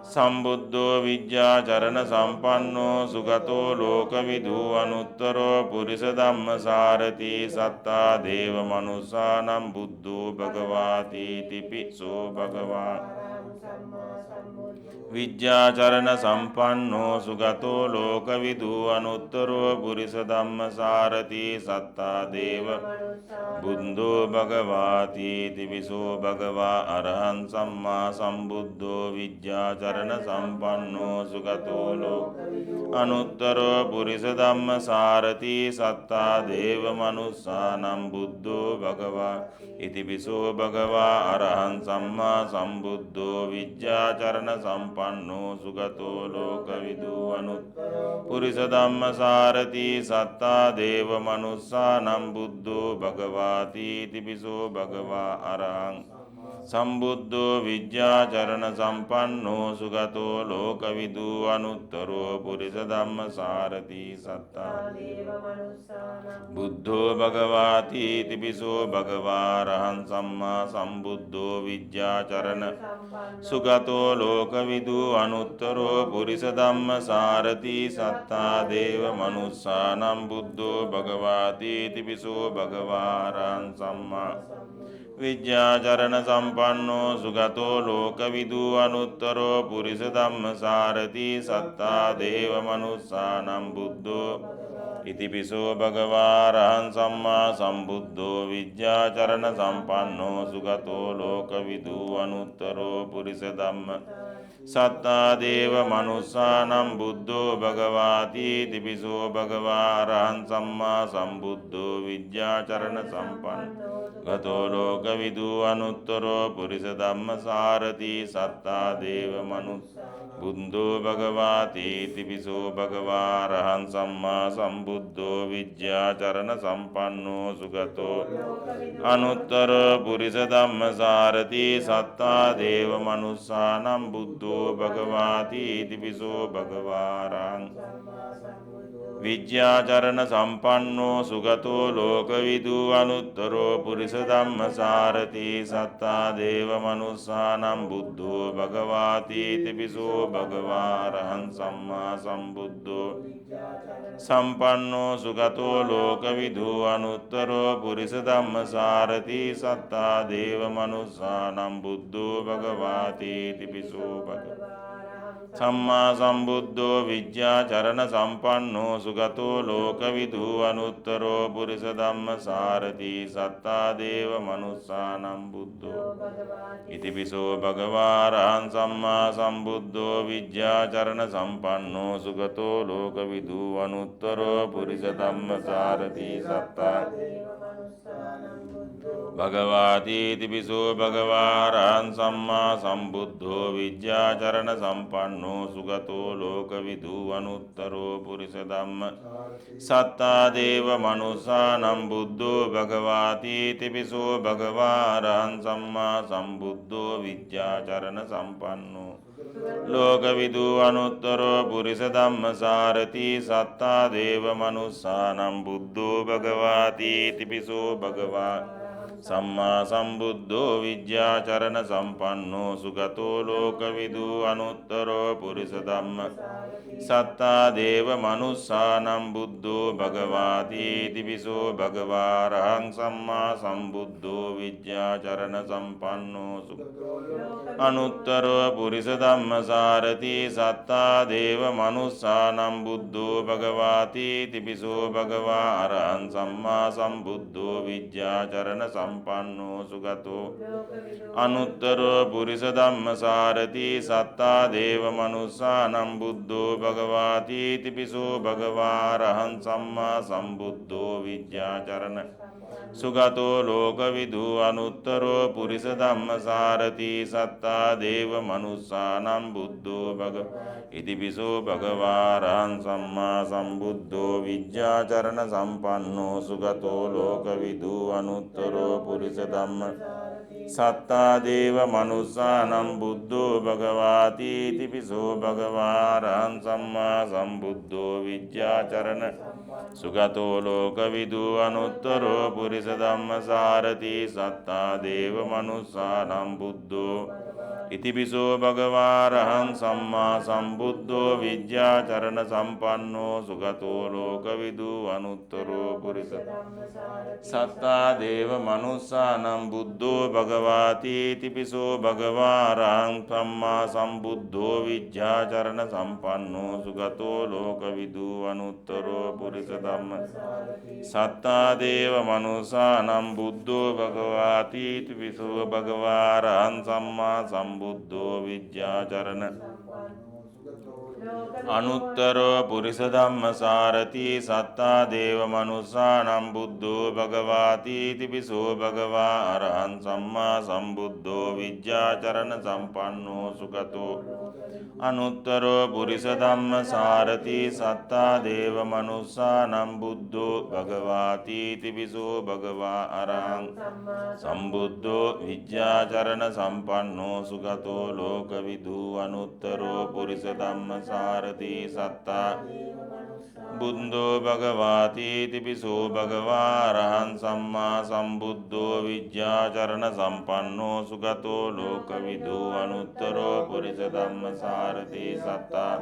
සම්බුද්ධෝ විද්‍යාචරණ සම්පන්නෝ සුගතෝ ලෝකවිදු අනුත්තරෝ පුරිස ධම්ම සාරති සත්තා දේව මනුස්සානම් බුද්ධෝ භගවාති තිපිසෝ භගවා විද්‍යාචරණ සම්පන්නෝ සුගතෝ ලෝකවිදු අනුත්තරෝ පුරිස ධම්ම සාරති සත්තා දේව බුද්ධෝ භගවාති තිපිසෝ භගවා අරහං සම්මා සම්බුද්ධෝ විද්‍යාචරණ සම්පන්නෝ සුගතෝ ලෝක අනුත්තරෝ පුරිස ධම්ම සාරති සත්තා දේව මනුස්සානම් බුද්ධෝ භගවා ඉතිපිසෝ භගවා අරහං සම්මා සම්බුද්ධෝ විද්‍යාචරණ සම්පන්නෝ සුගතෝ ලෝකවිදු අනුත්තරෝ පුරිස ධම්ම සාරති සත්තා දේව මනුස්සානම් බුද්ධෝ භගවාති තිපිසෝ භගවා අරහං සම්බුද්ධෝ විද්‍යාචරණ සම්පන්නෝ සුගතෝ ලෝකවිදු අනුත්තරෝ පුරිස ධම්මසාරති සත්තා බුද්ධෝ භගවාති තිපිසෝ භගවා රහං සම්මා සම්බුද්ධෝ විද්‍යාචරණ සුගතෝ ලෝකවිදු අනුත්තරෝ පුරිස ධම්මසාරති සත්තා දේව මනුස්සානම් බුද්ධෝ භගවාති තිපිසෝ භගවා රහං සම්මා විද්‍යාචරණ සම්පන්නෝ සුගතෝ ලෝකවිදු අනුත්තරෝ පුරිස ධම්මසාරති සත්තා දේව මනුස්සානම් බුද්ධෝ ඉතිපිසෝ භගවා රහං සම්මා සම්බුද්ධෝ විද්‍යාචරණ සම්පන්නෝ සුගතෝ ලෝකවිදු අනුත්තරෝ පුරිස ධම්ම සත්තා දේව මනුස්සානම් බුද්ධෝ භගවාති තිපිසෝ භගවා රහං සම්මා සම්බුද්ධෝ විද්‍යාචරණ සම්පන්නෝ ගතෝ ලෝකවිදු අනුත්තරෝ පුරිස ධම්මසාරති සත්තා දේව මනුස්සා බුද්ධෝ භගවාති තිපිසෝ භගවා රහං සම්මා සම්බුද්ධෝ විද්‍යාචරණ සම්පන්නෝ සුගතෝ අනුත්තරෝ පුරිස ධම්මසාරති සත්තා දේව මනුස්සානම් බුද්ධෝ භගවාති තිපිසෝ භගවා රහං විද්‍යාචරණ සම්පන්නෝ සුගතෝ ලෝකවිදු අනුත්තරෝ පුරිස ධම්මසාරති සත්තා දේව මනුස්සානම් බුද්ධෝ භගවාති තිපිසෝ භගවා රහං සම්මා සම්බුද්ධෝ සම්පන්නෝ සුගතෝ ලෝකවිදු අනුත්තරෝ පුරිස ධම්මසාරති සත්තා දේව මනුස්සානම් බුද්ධෝ භගවාති තිපිසෝ භගවා සම්මා සම්බුද්ධෝ විද්‍යාචරණ සම්පන්නෝ සුගතෝ ලෝකවිදු අනුත්තරෝ පුරිස ධම්මසාරති සත්තා දේව මනුස්සානම් බුද්ධෝ ඉතිපිසෝ භගවා රහං සම්මා සම්බුද්ධෝ විද්‍යාචරණ සම්පන්නෝ සුගතෝ ලෝකවිදු අනුත්තරෝ පුරිස ධම්මසාරති සත්තා භගවාති තිපිසෝ භගවා රහං සම්මා සම්බුද්ධෝ විද්‍යාචරණ සම්පන්නෝ සුගතෝ ලෝකවිදු අනුත්තරෝ පුරිස ධම්ම සත්තා දේව මනුස්සානම් බුද්ධෝ භගවාති තිපිසෝ භගවා රහං සම්මා සම්බුද්ධෝ විද්‍යාචරණ සම්පන්නෝ ලෝකවිදු අනුත්තරෝ පුරිස ධම්මසාරති සත්තා දේව මනුස්සානම් බුද්ධෝ භගවාති තිපිසෝ භගවා සම්මා සම්බුද්ධෝ විද්‍යාචරණ සම්පන්නෝ සුගතෝ ලෝකවිදු අනුත්තරෝ පුරිස ධම්ම සත්තා දේව මනුස්සානම් බුද්ධෝ භගවාති තිපිසෝ භගවා රහං සම්මා සම්බුද්ධෝ විද්‍යාචරණ සම්පන්නෝ අනුත්තරෝ පුරිස ධම්මසාරති සත්තා දේව මනුස්සානම් බුද්ධෝ භගවාති තිපිසෝ භගවා අරහං සම්මා සම්බුද්ධෝ විද්‍යාචරණ සම්පන්නෝ සුගතෝ අනුත්තරෝ පුරිස ධම්මසාරති සත්තා දේව මනුස්සානම් බුද්ධෝ භගවාති තිපිසෝ භගවා රහං සම්මා සම්බුද්ධෝ විද්‍යාචරණ සුගතෝ ලෝකවිදු අනුත්තරෝ පුරිස ධම්මසාරති සත්තා දේව මනුස්සානම් බුද්ධෝ භගවා ඉතිපිසෝ භගවා රහං සම්මා සම්බුද්ධෝ විද්‍යාචරණ සම්පන්නෝ සුගතෝ ලෝකවිදු අනුත්තරෝ පුරිස ධම්ම සත්තා දේව මනුස්සානම් බුද්ධෝ භගවාති තිපිසෝ භගවා රහං සම්මා සම්බුද්ධෝ විද්‍යාචරණ සුගතෝ ලෝකවිදු අනුත්තරෝ පුරිස ධම්මසාරති සත්තා දේව මනුස්සානම් බුද්ධෝ ඉතිපිසෝ භගවා රහං සම්මා සම්බුද්ධෝ විද්‍යාචරණ සම්පන්නෝ සුගතෝ ලෝකවිදු අනුත්තරෝ පුරිස සත්තා දේව මනුස්සානම් බුද්ධෝ භගවාති තිපිසෝ භගවා රහං සම්මා සම්බුද්ධෝ විද්‍යාචරණ සම්පන්නෝ සුගතෝ ලෝකවිදු අනුත්තරෝ පුරිස ධම්ම සත්තා දේව මනුස්සානම් බුද්ධෝ භගවාති තිපිසෝ භගවා රහං සම්මා සම්බුද්ධෝ විද්‍යාචරණ අනුත්තරෝ පුරිස ධම්මසාරති සත්තා දේව මනුස්සානම් බුද්ධෝ භගවාති තිපිසෝ භගවා අරහං සම්මා සම්බුද්ධෝ විජ්ජාචරණ සම්පන්නෝ සුගතෝ අනුත්තරෝ පුරිස ධම්මසාරති සත්තා දේව මනුස්සානම් බුද්ධෝ භගවාති තිපිසෝ භගවා අරහං සම්බුද්ධෝ විජ්ජාචරණ සම්පන්නෝ සුගතෝ ලෝකවිදු අනුත්තරෝ පුරිස ධම්මසාරති සත්තා බුද්ධෝ භගවාති තිපිසෝ භගවා අරහං සම්මා සම්බුද්ධෝ විජ්ජාචරණ සම්පන්නෝ සුගතෝ ලෝකවිදු අනුත්තරෝ පුරිස ධම්මසාරති සත්තා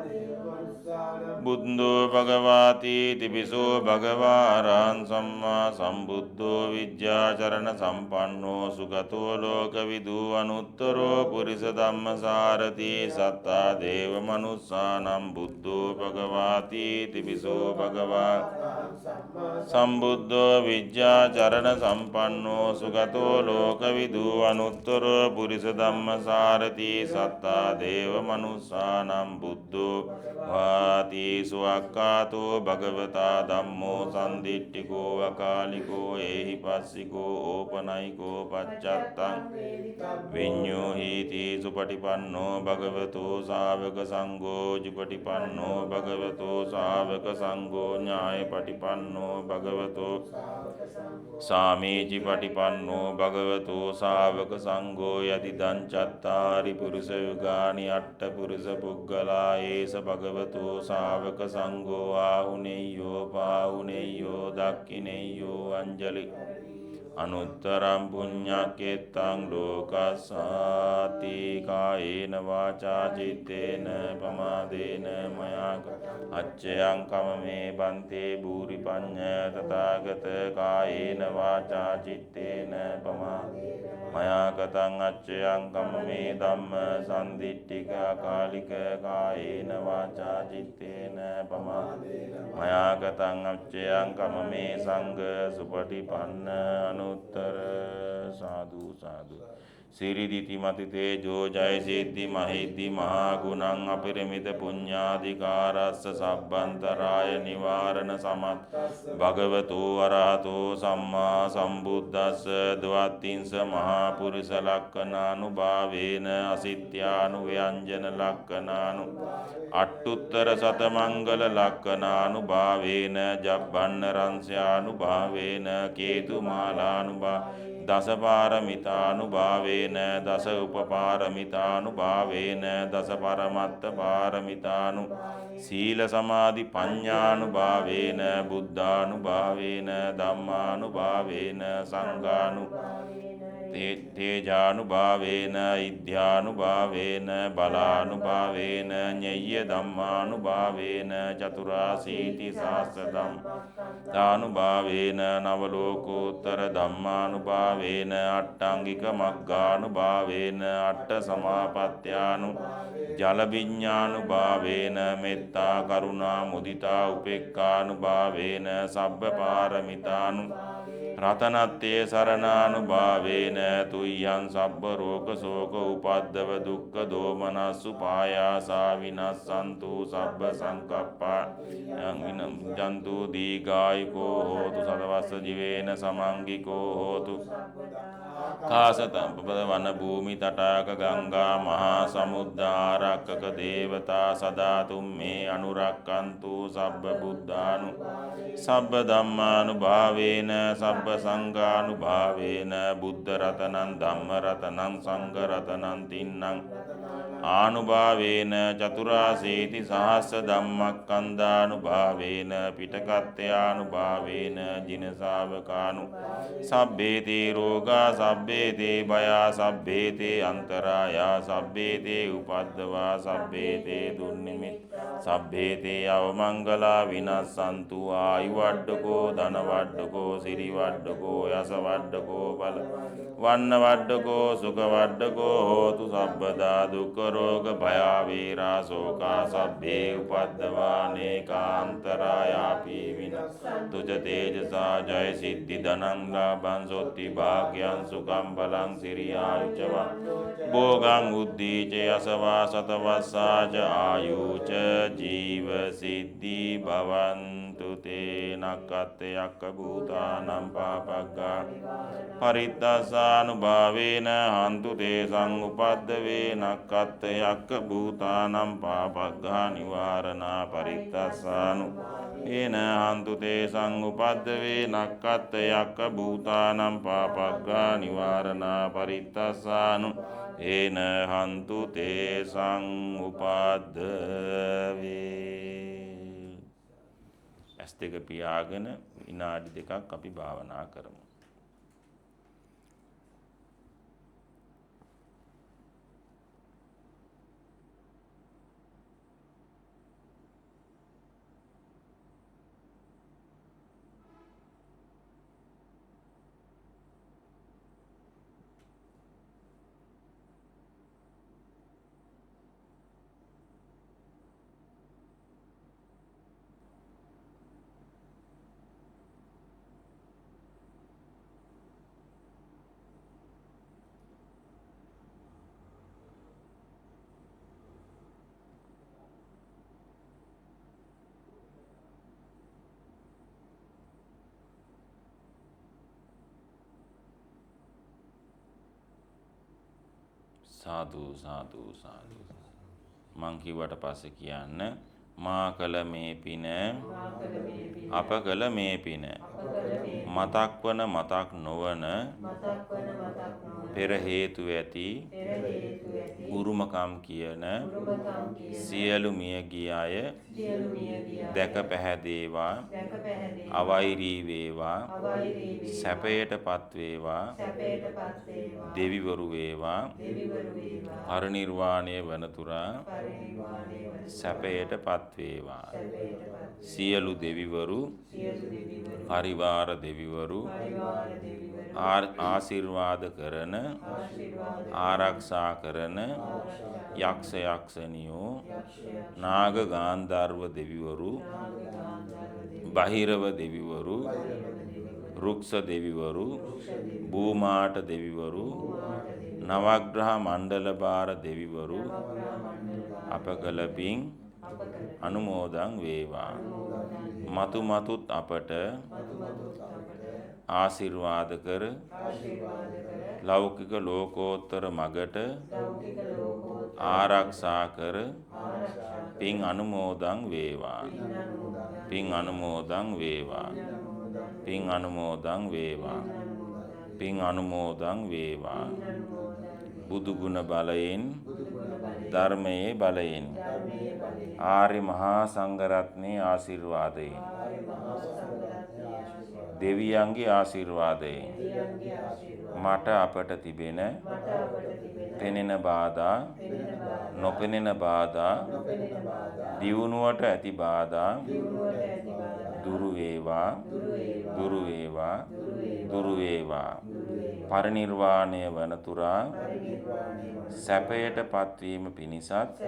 බුද්ධෝ භගවාති තිපිසෝ භගවා අරහං සම්මා සම්බුද්ධෝ විජ්ජාචරණ සම්පන්නෝ සුගතෝ ලෝකවිදු අනුත්තරෝ පුරිස ධම්මසාරති සත්තා දේව මනුස්සානම් බුද්ධෝ භගවාති තිපිසෝ භගවා සම්බුද්ධෝ විජ්ජාචරණ සම්පන්නෝ සුගතෝ ලෝකවිදු අනුත්තරෝ පුරිස ධම්මසාරති සත්තා දේව මනුස්සානම් බුද්ධෝ වාති සුවක්ඛාතෝ භගවතා ධම්මෝ සන්දිට්ඨිකෝ අකාලිකෝ ඒහි පස්සිකෝ ඕපනයිකෝ පච්චත්තං විඤ්ඤෝ හීති සුපටිපන්නෝ භගවතෝ ශාවක සංඝෝ ජුපටිපන්නෝ භගවතෝ ශාවක සංඝෝ ඥාය පටිපන්නෝ භගවතෝ සාමීචි පටිපන්නෝ භගවතෝ ශාවක සංඝෝ යදිදං චත්තාරි පුරුෂ යුගානි අට්ඨ පුරුෂ පුග්ගලා ඒස භගවතෝ ශාවක සංඝෝ ආහුනේයෝ පාහුනේයෝ දක්ඛිනේයෝ අංජලි අනුත්තරං පුඤ්ඤක්ඛෙත්තං ලෝකස්සාති කායේන වාචා චිත්තේන පමාදේන මයා අච්චයං කමමේ බන්තේ භූරි පඤ්ඤ තථාගත කායේන වාචා චිත්තේන පමාදේන මයා කතං අච්චයං කමමේ ධම්ම සම්දිට්ඨික කාලික කායේන වාචා චිත්තේන පමාදේන මයා කතං අච්චයං කමමේ සංඝ සුපටිපන්න අනුත්තර සාදු සාදු සිරිදිති මතිතේ ජෝ ජය සිද්ධි මහිද්දි මහා ගුණං අපරිමිත පුඤ්ඤාධිකාරස්ස සබ්බන්තරාය නිවාරණ සමත් භගවතෝ අරහතෝ සම්මා සම්බුද්දස්ස ද්වත්තිංස මහා පුරිස ලක්ඛනානුභාවේන අසිත්‍යානු ව්‍යංජන ලක්ඛනානු අට්ඨුත්තර සතමංගල ලක්ඛනානුභාවේන ජබ්බන්න රංස්‍යානුභාවේන කේතුමාලානුභා දසපාරමිතානුභාවේන දස උපපාරමිතානුභාවේන දස පරමත්ත පාරමිතානු සීල සමාධි පඤ්ඤානුභාවේන බුද්ධානුභාවේන ධම්මානුභාවේන සංඝානු තේජානුභාවේන ඉද්ධානුභාවේන බලානුභාවේන ඤය්‍ය ධම්මානුභාවේන චතුරාසීති සහස්‍රදම් දානුභාවේන නවලෝකෝත්තර ධම්මානුභාවේන අට්ඨාංගික මග්ගානුභාවේන අට්ඨ සමාපත්ත්‍යානු ජල විඥානුභාවේන මෙත්තා කරුණා මුදිතා උපේක්ඛානුභාවේන සබ්බ පාරමිතානු රතනත්තේ සරණානුභාවේන තුය්‍යං සබ්බ රෝග සෝක උපද්දව දුක්ඛ දෝමනස්සු පායාසා විනස්සන්තු සබ්බ සංකප්පා විනජ්ජන්තු දීඝායුකෝ හෝතු සතවස්ස ජීවේන සමංගිකෝ හෝතු කාසතම් වන භූමි තටාක ගංගා මහා සමුද්දාරක්කක දේවතා සදාතුම් මේ අනුරක්කන්තු සබ්බ බුද්ධානු සබ්බ ධම්මානුභාවේන සබ්බ සංඝානුභාවේන බුද්ධ රතනං ධම්ම රතනං සංඝ රතනං තින්නං ආනුභාවේන චතුරාසීති සහස්ස ධම්මක්ඛන්ධානුභාවේන පිටකත්ත්‍යානුභාවේන ජින ශාවකානු සබ්බේතේ රෝගා සබ්බේතේ භයා සබ්බේතේ අන්තරායා සබ්බේතේ උපද්දවා සබ්බේතේ දුර්නිමිත් සබ්බේතේ අවමංගලා විනස්සන්තු ආයුවඩ්ඩකෝ ධනවඩ්ඩකෝ සිරිවඩ්ඩකෝ යසවඩ්ඩකෝ බල වන්න වඩ්ඩකෝ සුඛ වඩ්ඩකෝ හෝතු සබ්බදා දුක්ඛ රෝග භය වේරා ශෝකා සබ්බේ උපද්දවා නේකාන්තරායාපි විනස්සන්තු ච තේජසා ජය සිද්ධි ධනං ලාභං සොත්ති භාග්‍යං සුඛං බලං සිරියායුච භෝගං උද්ධීච යසවා සතවස්සාච ආයුච ජීව සිද්ධි භවන්තු තේ නක්කත්තයක්ක භූතානම් පාපග්ගා පරිත්තස්සානුභාවේන හන්තු තේසං උපද්දවේ නක්කත්තයක්ක භූතානම් පාපග්ගා නිවාරණා පරිත්තස්සානු ඒන හන්තු තේසං උපද්දවේ නක්කත්තයක්ක භූතානම් පාපග්ගා නිවාරණා පරිත්තස්සානු ඒන හන්තු තේසං උපද්දවේ. ඇස් දෙක පියාගෙන විනාඩි දෙකක් අපි භාවනා කරමු. සාදු සාදු සාදු. මං කිව්වට පස්සේ කියන්න මා කළ මේ පින අප කළ මේ පින මතක් වන මතක් නොවන පෙර හේතු ඇති උරුමකම් කියන සියලු මියගිය අය දැක පැහැදේවා අවෛරී වේවා සැපයට පත් වේවා දෙවිවරු වේවා පරිනිර්වාණය වනතුරා සැපයට පත් වේවා. සියලු දෙවිවරු පරිවාර දෙවිවරු ආශිර්වාද කරන ආරක්ෂා කරන යක්ෂ යක්ෂණියෝ නාග ගාන්ධර්ව දෙවිවරු බහිරව දෙවිවරු රුක්ෂ දෙවිවරු භූමාට දෙවිවරු නවග්‍රහ මණ්ඩල භාර දෙවිවරු අප කළ පින් අනුමෝදන් වේවා. මතු මතුත් අපට ආශිර්වාද කර ලෞකික ලෝකෝත්තර මගට ආරක්ෂා කර පින් අනුමෝදන් වේවා. පින් අනුමෝදන් වේවා. පින් අනුමෝදන් වේවා. පින් අනුමෝදන් වේවා. බුදු ගුණ බලයෙන් ධර්මයේ බලයෙන් ආර්ය මහා සංඝරත්නයේ ආශිර්වාදයෙන් දෙවියන්ගේ ආශිර්වාදයෙන් මට අපට තිබෙන පෙනෙන බාධා නොපෙනෙන බාධා දියුණුවට ඇති බාධා දුරු වේවා දුරු වේවා දුරු වේවා. පරිනිර්වාණය වනතුරා සැපයට පත්වීම පිණිසත්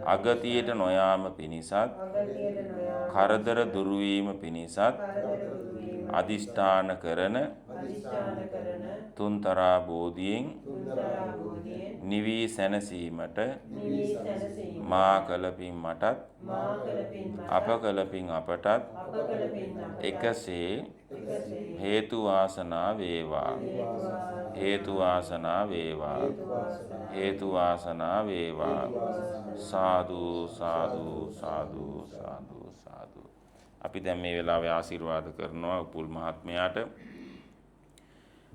අගතියට නොයාම පිණිසත් කරදර දුරුවීම පිණිසත් අදිෂ්ඨාන කරන තුන්තරා බෝධියෙන් නිවී සැනසීමට මා කළ පින් මටත් අප කළ පින් අපටත් එකසේ හේතු වාසනා වේවා. හේතු වාසනා වේවා. හේතු වාසනා වේවා. සාදු සාදු සාදු සාදු සාදු. අපි දැන් මේ වෙලාවේ ආශිර්වාද කරනවා උපුල් මහත්මයාට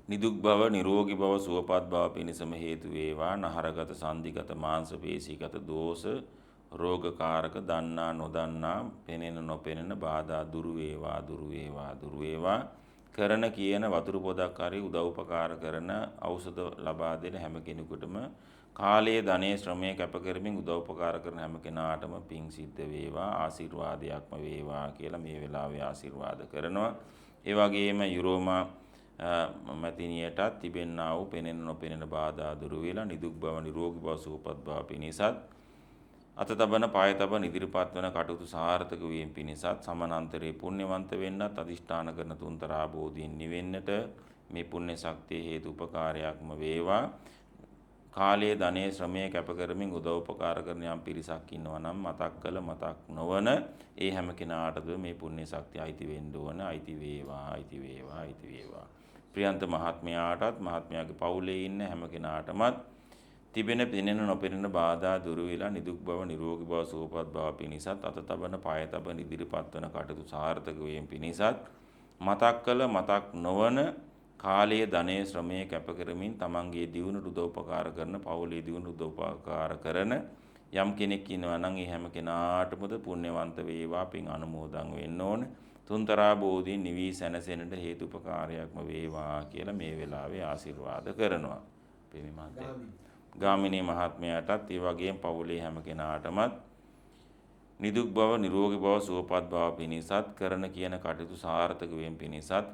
නිදුක් බව නිරෝගී බව සුවපත් බව පිණිසම හේතු වේවා. නහරගත සංදිගත මාංශ පේශීගත දෝෂ රෝගකාරක දන්නා නොදන්නා පෙනෙන නොපෙනෙන බාධා දුරු වේවා දුරු වේවා දුරු වේවා. කරන කියන වතුර පොදක් හරි උදව්පකාර කරන ඖෂධ ලබා දෙන හැම කෙනෙකුටම කාලයේ ධනයේ ශ්‍රමයේ කැප කරමින් උදව්පකාර කරන හැම කෙනාටම පිං සිද්ධ වේවා ආශිර්වාදයක්ම වේවා කියලා මේ වෙලාවේ ආශිර්වාද කරනවා. ඒ වගේම යුරෝමා මැතිනියටත් තිබෙන්නා වූ පෙනෙන නොපෙනෙන බාධා දුරු වේලා නිදුක් බව නිරෝගී බව සුවපත් බව පිණිසත් අත තබන පාය තබන ඉදිරිපත් වන කටයුතු සාර්ථක වීම පිණිසත් සමනන්තරේ පුණ්‍යවන්ත වෙන්නත් අදිෂ්ඨාන කරන තුන්තරා බෝධීන් නිවෙන්නට මේ පුණ්‍ය ශක්තිය හේතු උපකාරයක්ම වේවා. කාලයේ ධනයේ ශ්‍රමයේ කැප කරමින් උදව් උපකාර කරන යම් පිරිසක් ඉන්නවා නම් මතක් කළ මතක් නොවන ඒ හැම කෙනාටද මේ පුණ්‍ය ශක්තිය අයිති වෙන්න ඕන. අයිති වේවා, අයිති වේවා, අයිති වේවා. ප්‍රියන්ත මහත්මයාටත් මහත්මයාගේ පවුලේ ඉන්න හැම කෙනාටමත් තිබෙන පෙනෙන නොපෙනෙන බාධා දුරු වෙලා නිදුක් බව නිරෝගී බව සුවපත් බව පිණිසත් අත තබන පාය තබන ඉදිරිපත් වන කටයුතු සාර්ථක වීම පිණිසත් මතක් කළ මතක් නොවන කාලයේ ධනයේ ශ්‍රමයේ කැප කරමින් තමන්ගේ දියුණුවට උදව්පකාර කරන පවුලේ දියුණුවට උදව්පකාර කරන යම් කෙනෙක් ඉන්නවා නම් ඒ හැම කෙනාටමද පුණ්‍යවන්ත වේවා පින් අනුමෝදන් වෙන්න ඕන. තුන්තරා බෝධීන් නිවි සැනසෙන්නට හේතුපකාරයක්ම වේවා කියලා මේ වෙලාවේ ආශිර්වාද කරනවා. පෙමි මහත්මයා ගාමිණී මහත්මයාටත් ඒ වගේම පවුලේ හැම කෙනාටමත් නිදුක් බව නිරෝගී බව සුවපත් බව පිණිසත් කරන කියන කටයුතු සාර්ථක වීම පිණිසත්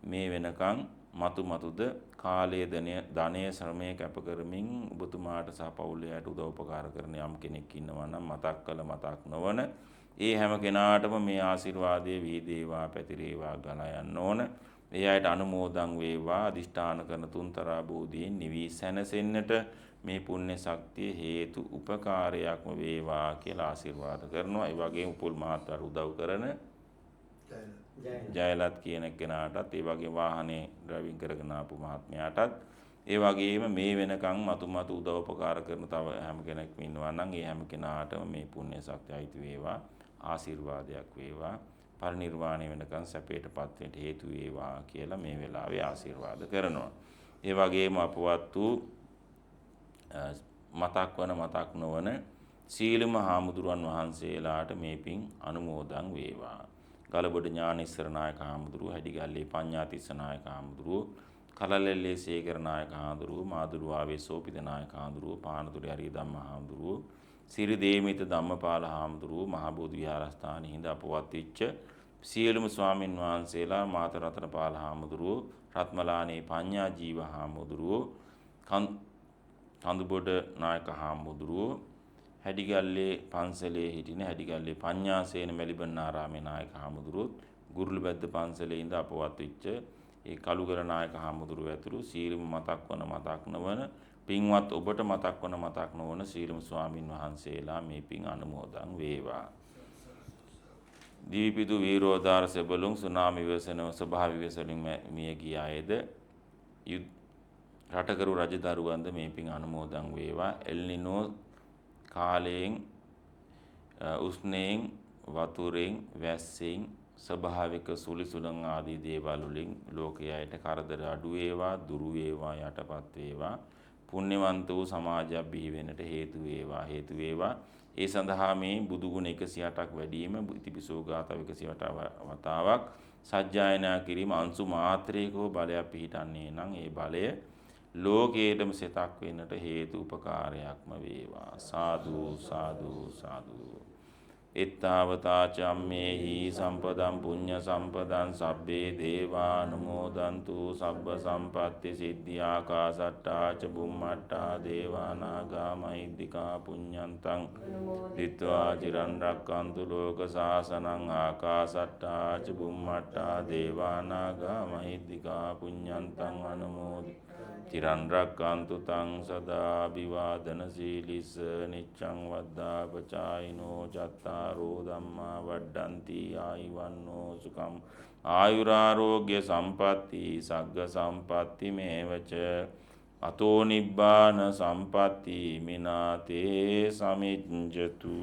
මේ වෙනකන් මතුද කාලයේ ධනය ශ්‍රමයේ කැප කරමින් ඔබතුමාට සහ පවුලයට උදව් උපකාර කරන යම් කෙනෙක් ඉන්නවා නම් මතක් කළ මතක් නොවන ඒ හැම කෙනාටම මේ ආශිර්වාදයේ වීදේවා පැතිරේවා ගලා යන්න ඕන. ඒ අයට අනුමෝදන් වේවා. අදිෂ්ඨාන කරන තුන්තරා බෝධීන් නිවි සැනසෙන්නට මේ පුණ්‍ය ශක්තිය හේතු උපකාරයක්ම වේවා කියලා ආශිර්වාද කරනවා. ඒ වගේම උපුල් මහත්වරු උදව් කරන ජයලත් කියන කෙනාටත් ඒ වගේ වාහනේ ඩ්‍රයිවිං කරගෙන ආපු මහත්මයාටත් ඒ වගේම මේ වෙනකන් මතු උදව් උපකාර කරන තව හැම කෙනෙක් ඉන්නවා නම් ඒ හැම කෙනාටම මේ පුණ්‍ය ශක්තිය අයිති වේවා. ආශිර්වාදයක් වේවා. පරිනිර්වාණය වෙනකන් සැපයටපත් වෙන්න හේතු වේවා කියලා මේ වෙලාවේ ආශිර්වාද කරනවා. ඒ වගේම අපවත් වූ මතක් වන මතක් නොවන සීලම හාමුදුරුවන් වහන්සේලාට මේ පින් අනුමෝදන් වේවා. ගලබොඩ ඥානේශ්වර නායක හාමුදුරුවෝ, හැඩිගල්ලේ පඤ්ඤාතිස්ස නායක හාමුදුරුවෝ, කලලැල්ලේ සේකර නායක හාමුදුරුවෝ, මාදුරුවාවේ සෝපිත නායක හාමුදුරුවෝ, පානතුරේ හරි ධම්ම හාමුදුරුවෝ, සිරි දේමිත ධම්මපාල හාමුදුරුවෝ, මහබෝධි විහාරස්ථානයේ හිඳ අපවත් වෙච්ච සියලුම ස්වාමින් වහන්සේලා, මාතර රතනපාල හාමුදුරුවෝ, රත්මලානේ පඤ්ඤා ජීව හාමුදුරුවෝ, කඳුබොඩ නායක හාමුදුරුවෝ, හැඩිගල්ලේ පන්සලේ හිටින හැඩිගල්ලේ පඤ්ඤාසේන මැලිබණ්ණාරාමේ නායක හාමුදුරුවෝ, ගුරුළුබැද්ද පන්සලේ ඉඳ අපවත් වෙච්ච ඒ කලුගල නායක හාමුදුරුවෝ ඇතුළු සීලම මතක් වන මතක් නොවන පින්වත් ඔබට මතක් වන මතක් නොවන සීලම ස්වාමින් වහන්සේලා මේ පින් අනුමෝදන් වේවා. දීපිදු වීරෝදාර සෙබළුන් සුනාමි විවසන ස්වභාව විවසලින් මිය ගිය අයද රටකරු රජදරුවන්ද මේ පින් අනුමෝදන් වේවා. එල්නිනෝ කාලයෙන් උස්නයෙන් වතුරෙන් වැස්සෙන් ස්වභාවික සුලිසුලන් ආදී දේවල් වලින් ලෝකයට කරදර අඩු වේවා, දුරු වේවා, යටපත් වේවා. පුණ්‍යවන්ත වූ සමාජයක් බිහි වෙන්නට හේතු වේවා. ඒ සඳහා මේ බුදු ගුණ 108ක් වැඩිම ඉතිපිසෝ ගාථා 108 වතාවක් සජ්ජායනා කිරීම අංශු මාත්‍රයක බලයක් පිහිටන්නේ නම් ඒ බලය ලෝකයේදම සිතක් වෙන්නට හේතු උපකාරයක්ම වේවා. සාදු සාදු සාදු. එත්තාවතා චම්මේහි සම්පදම් පුඤ්ඤ සම්පදං සබ්බේ දේවා අනුමෝදන්තු සබ්බ සම්පත්ති සිද්ධියා කාසට්ටා ච බුම්මට්ටා දේවා නාග මහිද්దికා පුඤ්ඤන්තං දිත්වා චිරන් රක්칸තු ලෝක සාසනං ආකාසට්ටා ච බුම්මට්ටා දේවා නාග මහිද්దికා පුඤ්ඤන්තං අනුමෝදි චිරන් රක්칸තු තං සදා අභිවාදන සීලිස නිච්ඡං වද්දා පචායිනෝ චත්තාරෝ ධම්මා වඩ්ඩಂತಿ ආයුවන්නෝ සුඛං ආයුරාෝග්‍ය සම්පatti සග්ග සම්පatti මේවච අතෝ නිබ්බාන සම්පatti මිනාතේ සමිජ්ජතු.